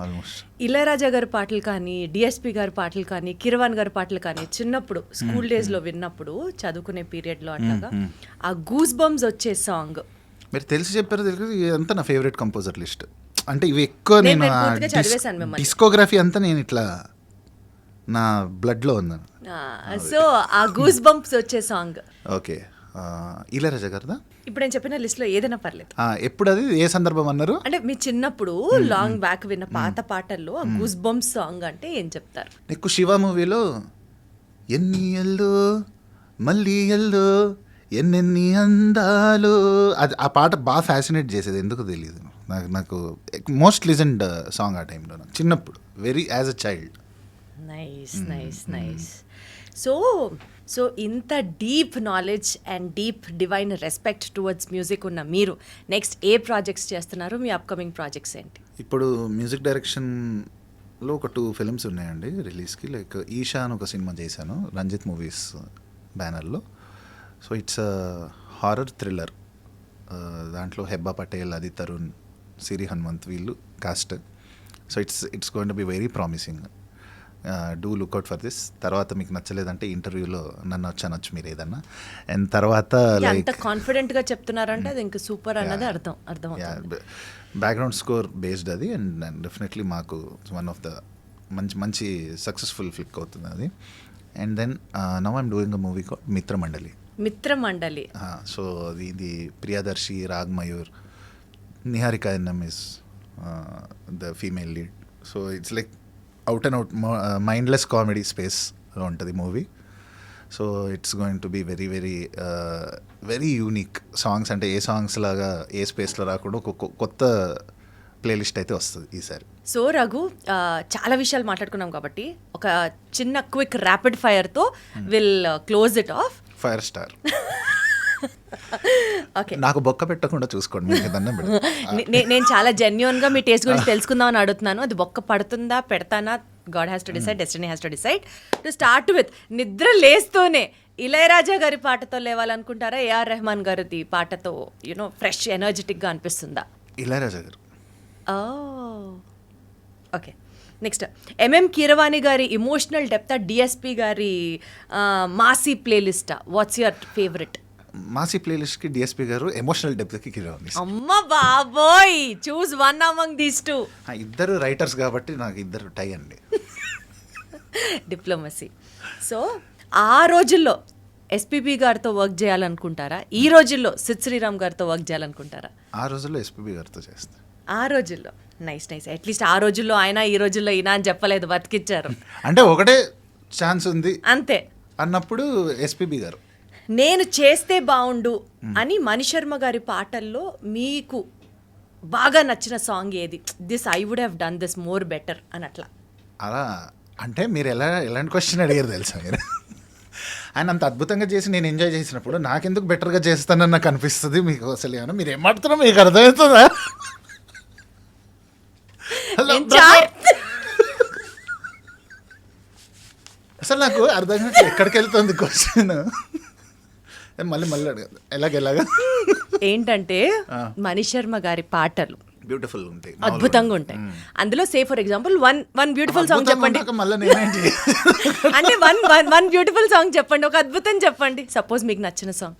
ఆల్మోస్ట్. ఇళయరాజా గారి పాటలు కానీ, డిఎస్పి గారి పాటలు కానీ, కిరవాణ్ గారి పాటలు కానీ చిన్నప్పుడు స్కూల్ డేస్లో విన్నప్పుడు, చదువుకునే పీరియడ్లో అట్లాగా ఆ గూస్ బంప్స్ వచ్చే సాంగ్ మీరు తెలిసి చెప్పారు తెలుసు. ఇదంతా నా ఫేవరెట్ కంపోజర్ లిస్ట్. అంటే ఇవి ఎక్కువ నేను చదివేశాను మిమ్మల్ని. డిస్కోగ్రఫీ అంతా నేను ఇట్లా నా బ్లడ్లో ఉందని. సో ఆ గూస్ బంప్స్ వచ్చే సాంగ్. ఓకే, ఇళయరాజా గారిదా? ఇప్పుడు నేను చెప్పిన లిస్ట్ లో ఏదైనా పర్లేదు. ఎప్పుడు అది ఏ సందర్భం అన్నారు? అంటే మీ చిన్నప్పుడు లాంగ్ బ్యాక్ విన్న పాత పాటల్లో ఆ గూస్ బంప్స్ సాంగ్ అంటే ఏం చెప్తారు? నీకు శివ మూవీలో ఎన్ని ఎల్లో మళ్ళీ ఎల్లో ఎన్నెన్ని అందాలు, అది ఆ పాట బాగా ఫ్యాసినేట్ చేసేది, ఎందుకు తెలియదు నాకు. మోస్ట్ లిజన్డ్ సాంగ్ ఆ టైంలో నాకు చిన్నప్పుడు, very as a child. Nice nice nice. So ఇంత deep knowledge and deep divine respect towards music ఉన్న మీరు నెక్స్ట్ ఏ ప్రాజెక్ట్స్ చేస్తున్నారు? మీ అప్కమింగ్ ప్రాజెక్ట్స్ ఏంటి? ఇప్పుడు మ్యూజిక్ డైరెక్షన్లో ఒక 2 ఫిల్మ్స్ ఉన్నాయండి రిలీజ్కి. లైక్ ఈషా అని ఒక సినిమా చేశాను రంజిత్ మూవీస్ బ్యానర్లో. So it's horror thriller. దాంట్లో హెబ్బా పటేల్, అది తరుణ్, సిరి హనుమంత్ వీళ్ళు cast. So it's going to be very promising. Do look out for this. తర్వాత మీకు నచ్చలేదంటే ఇంటర్వ్యూలో నన్ను వచ్చానొచ్చు మీరు ఏదన్నా. అండ్ తర్వాత లైక్ కాన్ఫిడెంట్గా చెప్తున్నారంటే అది ఇంకా సూపర్ అన్నది అర్థం. బ్యాక్గ్రౌండ్ స్కోర్ బేస్డ్ అది. అండ్ డెఫినెట్లీ మాకు వన్ ఆఫ్ ద మంచి సక్సెస్ఫుల్ ఫ్లిక్ అవుతుంది అది. And then now I'm doing a movie called Mitramandali. So ఇది Priyadarshi, Rag Mayur, Niharika NM is the female lead. So it's like out and out mindless comedy స్పేస్లో ఉంటుంది movie. So it's going to be very very very unique songs. అంటే ఏ songs లాగా ఏ స్పేస్లో రాకుండా ఒక కొత్త ప్లేలిస్ట్ అయితే వస్తుంది ఈసారి. సో రఘు, చాలా విషయాలు మాట్లాడుకున్నాం కాబట్టి ఒక చిన్న క్విక్ ర్యాపిడ్ ఫైర్తో will close it off. Fire star. Okay, నాకు బొక్క పెట్టకుండా చూసుకోండి. నేను చాలా జెన్యూన్గా మీ టేస్ట్ గురించి తెలుసుకుందామని అడుగుతున్నాను. అది బొక్క పడుతుందా పెడతానా, god has to decide, destiny has to decide. To start with, నిద్ర లేస్తూనే ఇళయరాజా గారి పాటతో లేవాలనుకుంటారా, ఏఆర్ రెహమాన్ గారిది పాటతో ఫ్రెష్ ఎనర్జెటిక్గా అనిపిస్తుందా? ఇళయరాజా గారు. ఓకే, నెక్స్ట్ ఎంఎం కీరవాణి గారి emotional depth, DSP garu massy ప్లేలిస్టా? What's your favourite? మాసీ ప్లేలిస్ట్కి డిఎస్పి గారు, ఎమోషనల్ డెప్త్కి కిరవాణి. అమ్మ బాబోయ్, choose one among these two. ఇద్దరు రైటర్స్ కాబట్టి నాకు ఇద్దరు టై అండి. డిప్లొమసీ. సో ఆ రోజుల్లో ఎస్పీబీ గారితో వర్క్ చేయాలనుకుంటారా, ఈ రోజుల్లో సిద్ శ్రీరామ్ గారితో వర్క్ చేయాలనుకుంటారా? ఆ రోజుల్లో ఎస్పీబీ గారితో చేస్తాను. ఆ రోజుల్లో నైస్. అట్లీస్ట్ ఆ రోజుల్లో ఆయన, ఈ రోజుల్లో ఈయన అని చెప్పలేదు, బతికిచ్చారు. అంటే ఒకటే ఛాన్స్ ఉంది అంతే అన్నప్పుడు ఎస్పీబీ గారు. నేను చేస్తే బాగుండు అని మణిశర్మ గారి పాటల్లో మీకు బాగా నచ్చిన సాంగ్ ఏది? This I would have done this more better అని అట్లా. అలా అంటే మీరు ఎలాంటి క్వశ్చన్ అడిగారు తెలుసా మీరు? ఆయన అంత అద్భుతంగా చేసి నేను ఎంజాయ్ చేసినప్పుడు నాకెందుకు బెటర్గా చేస్తానని నాకు అనిపిస్తుంది. మీకు అసలు ఏమన్నా మీరు ఏం మాట్లాడుతున్నా మీకు అర్థమవుతుందా? అసలు నాకు అర్థం కాదు ఎక్కడికి వెళ్తుంది క్వశ్చన్. మళ్ళీ ఎలాగ ఏంటంటే మణిశర్మ గారి పాటలు బ్యూటిఫుల్ ఉంటాయి, అద్భుతంగా ఉంటాయి. అందులో say for example one beautiful song చెప్పండి. అంటే వన్ బ్యూటిఫుల్ సాంగ్ చెప్పండి, ఒక అద్భుతం చెప్పండి. సపోజ్ మీకు నచ్చిన సాంగ్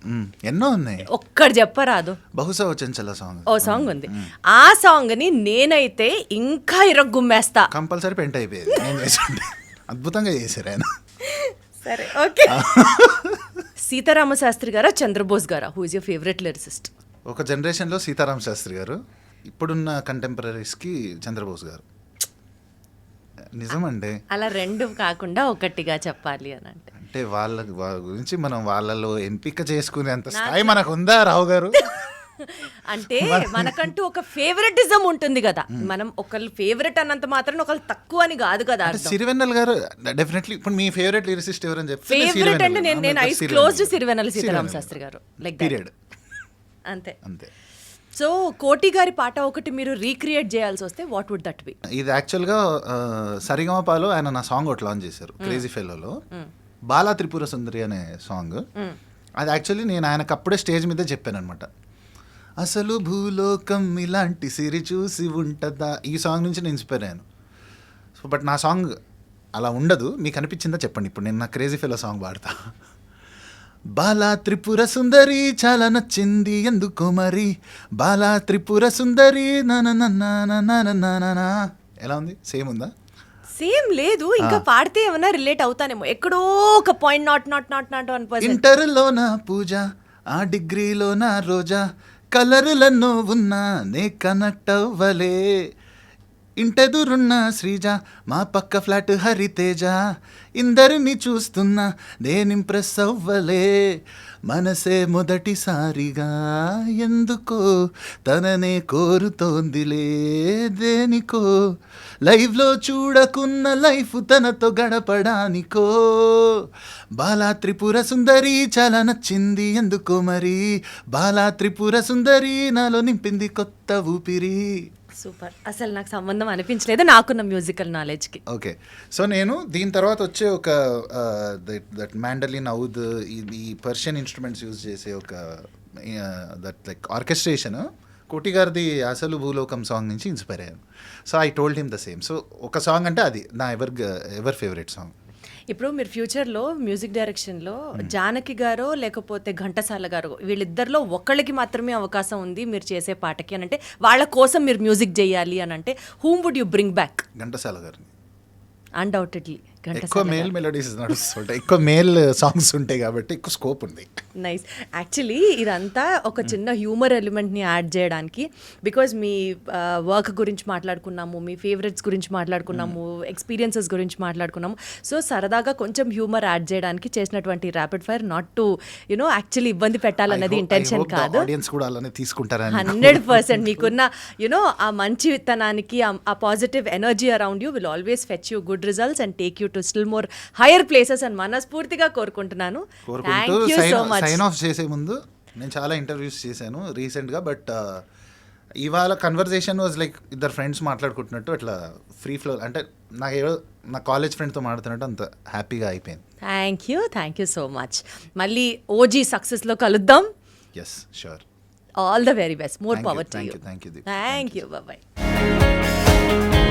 ఎన్నో ఉన్నాయి, ఒక్కటి చెప్పరాదు? బహుశా చంచల సాంగ్, ఓ సాంగ్ ఉంది. ఆ సాంగ్ ని నేనైతే ఇంకా ఇరగ్గుమ్మేస్తా, కంపల్సరీ పెంట్ అయిపోయేది. నేను చేస్తుంటే అద్భుతంగా చేశారు ఆయన. సరే, ఓకే. సీతారామ శాస్త్రి గారా, చంద్రబోస్ గారా? Who is your favourite lyricist? ఒక జనరేషన్లో సీతారామ శాస్త్రి గారు, ఇప్పుడున్న కంటెంపరీస్కి చంద్రబోస్ గారు. నిజమండి. అలా రెండు కాకుండా ఒకటిగా చెప్పాలి అని అంటే వాళ్ళ గురించి మనం వాళ్ళలో ఎంపిక చేసుకునేంత స్థాయి మనకు ఉందా రావు గారు? అంటే మనకంటూ ఒక ఫేవరెటిజం ఉంటుంది కదా, మనం ఒకళ్ళు ఫేవరెట్ అన్నంత మాత్రం ఒకళ్ళు తక్కువ అని కాదు కదా. సిరివెన్నెల గారు డెఫినెట్లీ. ఇప్పుడు మీ ఫేవరెట్ లిరిసిస్ట్ ఎవరని చెప్తే ఫేవరెట్ అంటే నేను ఐస్ క్లోజ్డ్ సిరివెన్నెల సీతారామ శాస్త్రి గారు, లైక్ పీరియడ్. అంతే. అంతే. సో కోటి గారి పాట ఒకటి మీరు రీక్రియేట్ చేయాల్సి వస్తే వాట్ వుడ్ దట్ బి? ఇది యాక్చువల్గా సరిగమపాలో ఆయన నా సాంగ్ ఒకటి లాంచ్ చేశారు, క్రేజీ ఫెలోలో, బాలా త్రిపుర సుందరి అనే సాంగ్. అది యాక్చువల్లీ నేను ఆయనకు అప్పుడే స్టేజ్ మీద చెప్పాను అనమాట. అసలు భూలోకం ఇలాంటి సిరి చూసి ఉంటుందా, ఈ సాంగ్ నుంచి నేను ఇన్స్పైర్ అయ్యాను. సో బట్ నా సాంగ్ అలా ఉండదు, మీకు అనిపించిందా చెప్పండి. ఇప్పుడు నేను నా క్రేజీ ఫెలో సాంగ్ పాడతా. బాలా త్రిపుర సుందరి చాలా నచ్చింది ఎందుకో మరి, బాలా త్రిపుర సుందరి నానా. ఎలా ఉంది? సేమ్ ఉందా? సేమ్ లేదు, ఇంకా పాడితే ఏమన్నా రిలేట్ అవుతానేమో ఎక్కడో ఒక పాయింట్. నాట్ 1%. ఇంటర్లో నా పూజ, ఆ డిగ్రీలో నా రోజా, కలరులన్నో ఉన్నా నే కనెక్ట్ అవ్వలే, ఇంటెదురున్న శ్రీజ, మా పక్క ఫ్లాట్ హరితేజ, ఇందరిని చూస్తున్నా నేను ఇంప్రెస్ అవ్వలే, మనసే మొదటిసారిగా ఎందుకో తననే కోరుతోందిలే, దేనికో లైవ్లో చూడకున్న లైఫ్ తనతో గడపడానికో, బాలా త్రిపుర సుందరి చాలా నచ్చింది ఎందుకో మరి, బాలా త్రిపుర సుందరి నాలో నింపింది కొత్త ఊపిరి. సూపర్. అసలు నాకు సంబంధం అనిపించలేదు నాకున్న మ్యూజికల్ నాలెడ్జ్కి. ఓకే, సో నేను దీని తర్వాత వచ్చే ఒక దట్ మ్యాండలిన్ ఔద్, ఈ పర్షియన్ ఇన్స్ట్రుమెంట్స్ యూజ్ చేసే ఒక దట్ లైక్ ఆర్కెస్ట్రేషన్ కోటి గారిది అసలు భూలోకం సాంగ్ నుంచి ఇన్స్పైర్ అయ్యాను. So I told him the same. So ఒక సాంగ్ అంటే అది నా ఎవర్ ఫేవరెట్ సాంగ్. ఇప్పుడు మీరు ఫ్యూచర్లో మ్యూజిక్ డైరెక్షన్లో జానకి గారో లేకపోతే ఘంటసాల గారు, వీళ్ళిద్దరిలో ఒకళ్ళకి మాత్రమే అవకాశం ఉంది మీరు చేసే పాటకి అని అంటే, వాళ్ళ కోసం మీరు మ్యూజిక్ చేయాలి అని అంటే whom would you bring back? Ghantasala గారిని. అన్డౌటెడ్లీ ఎక్కువ మేల్ మెలోడీస్ నడుస్తుంటాయి, ఎక్కువ మేల్ సాంగ్స్ ఉంటాయి కాబట్టి ఎక్కువ స్కోప్ ఉంది. నైస్. యాక్చువల్లీ ఇదంతా ఒక చిన్న హ్యూమర్ ఎలిమెంట్ని యాడ్ చేయడానికి, బికాజ్ మీ వర్క్ గురించి మాట్లాడుకున్నాము, మీ ఫేవరెట్స్ గురించి మాట్లాడుకున్నాము, ఎక్స్పీరియన్సెస్ గురించి మాట్లాడుకున్నాము. సో సరదాగా కొంచెం హ్యూమర్ యాడ్ చేయడానికి చేసినటువంటి rapid fire, not to actually ఇబ్బంది పెట్టాలన్నది ఇంటెన్షన్ కాదు. 100% మీకున్న ఆ మంచితనానికి, ఆ positive energy around you will always fetch you good results and take you to still more higher places అని మనస్ఫూర్తిగా కోరుకుంటున్నాను. Thank you so much. Sign off చేసే ముందు నేను చాలా ఇంటర్వ్యూస్ చేశాను రీసెంట్గా, బట్ ఇవాళ కన్వర్జేషన్ వాజ్ లైక్ ఇద్దరు ఫ్రెండ్స్ మాట్లాడుకుంటున్నట్టు అట్లా ఫ్రీ ఫ్లో, అంటే నాకు ఏదో నా కాలేజ్ ఫ్రెండ్తో మాట్లాడుతున్నట్టు అంత హ్యాపీగా అయిపోయింది. Thank you so much. మళ్ళీ ఓజీ సక్సెస్లో కలుద్దాం. Yes sure. All the very best. More Thank you, power to thank you. you, thank you, Deep. Thank you. Bye.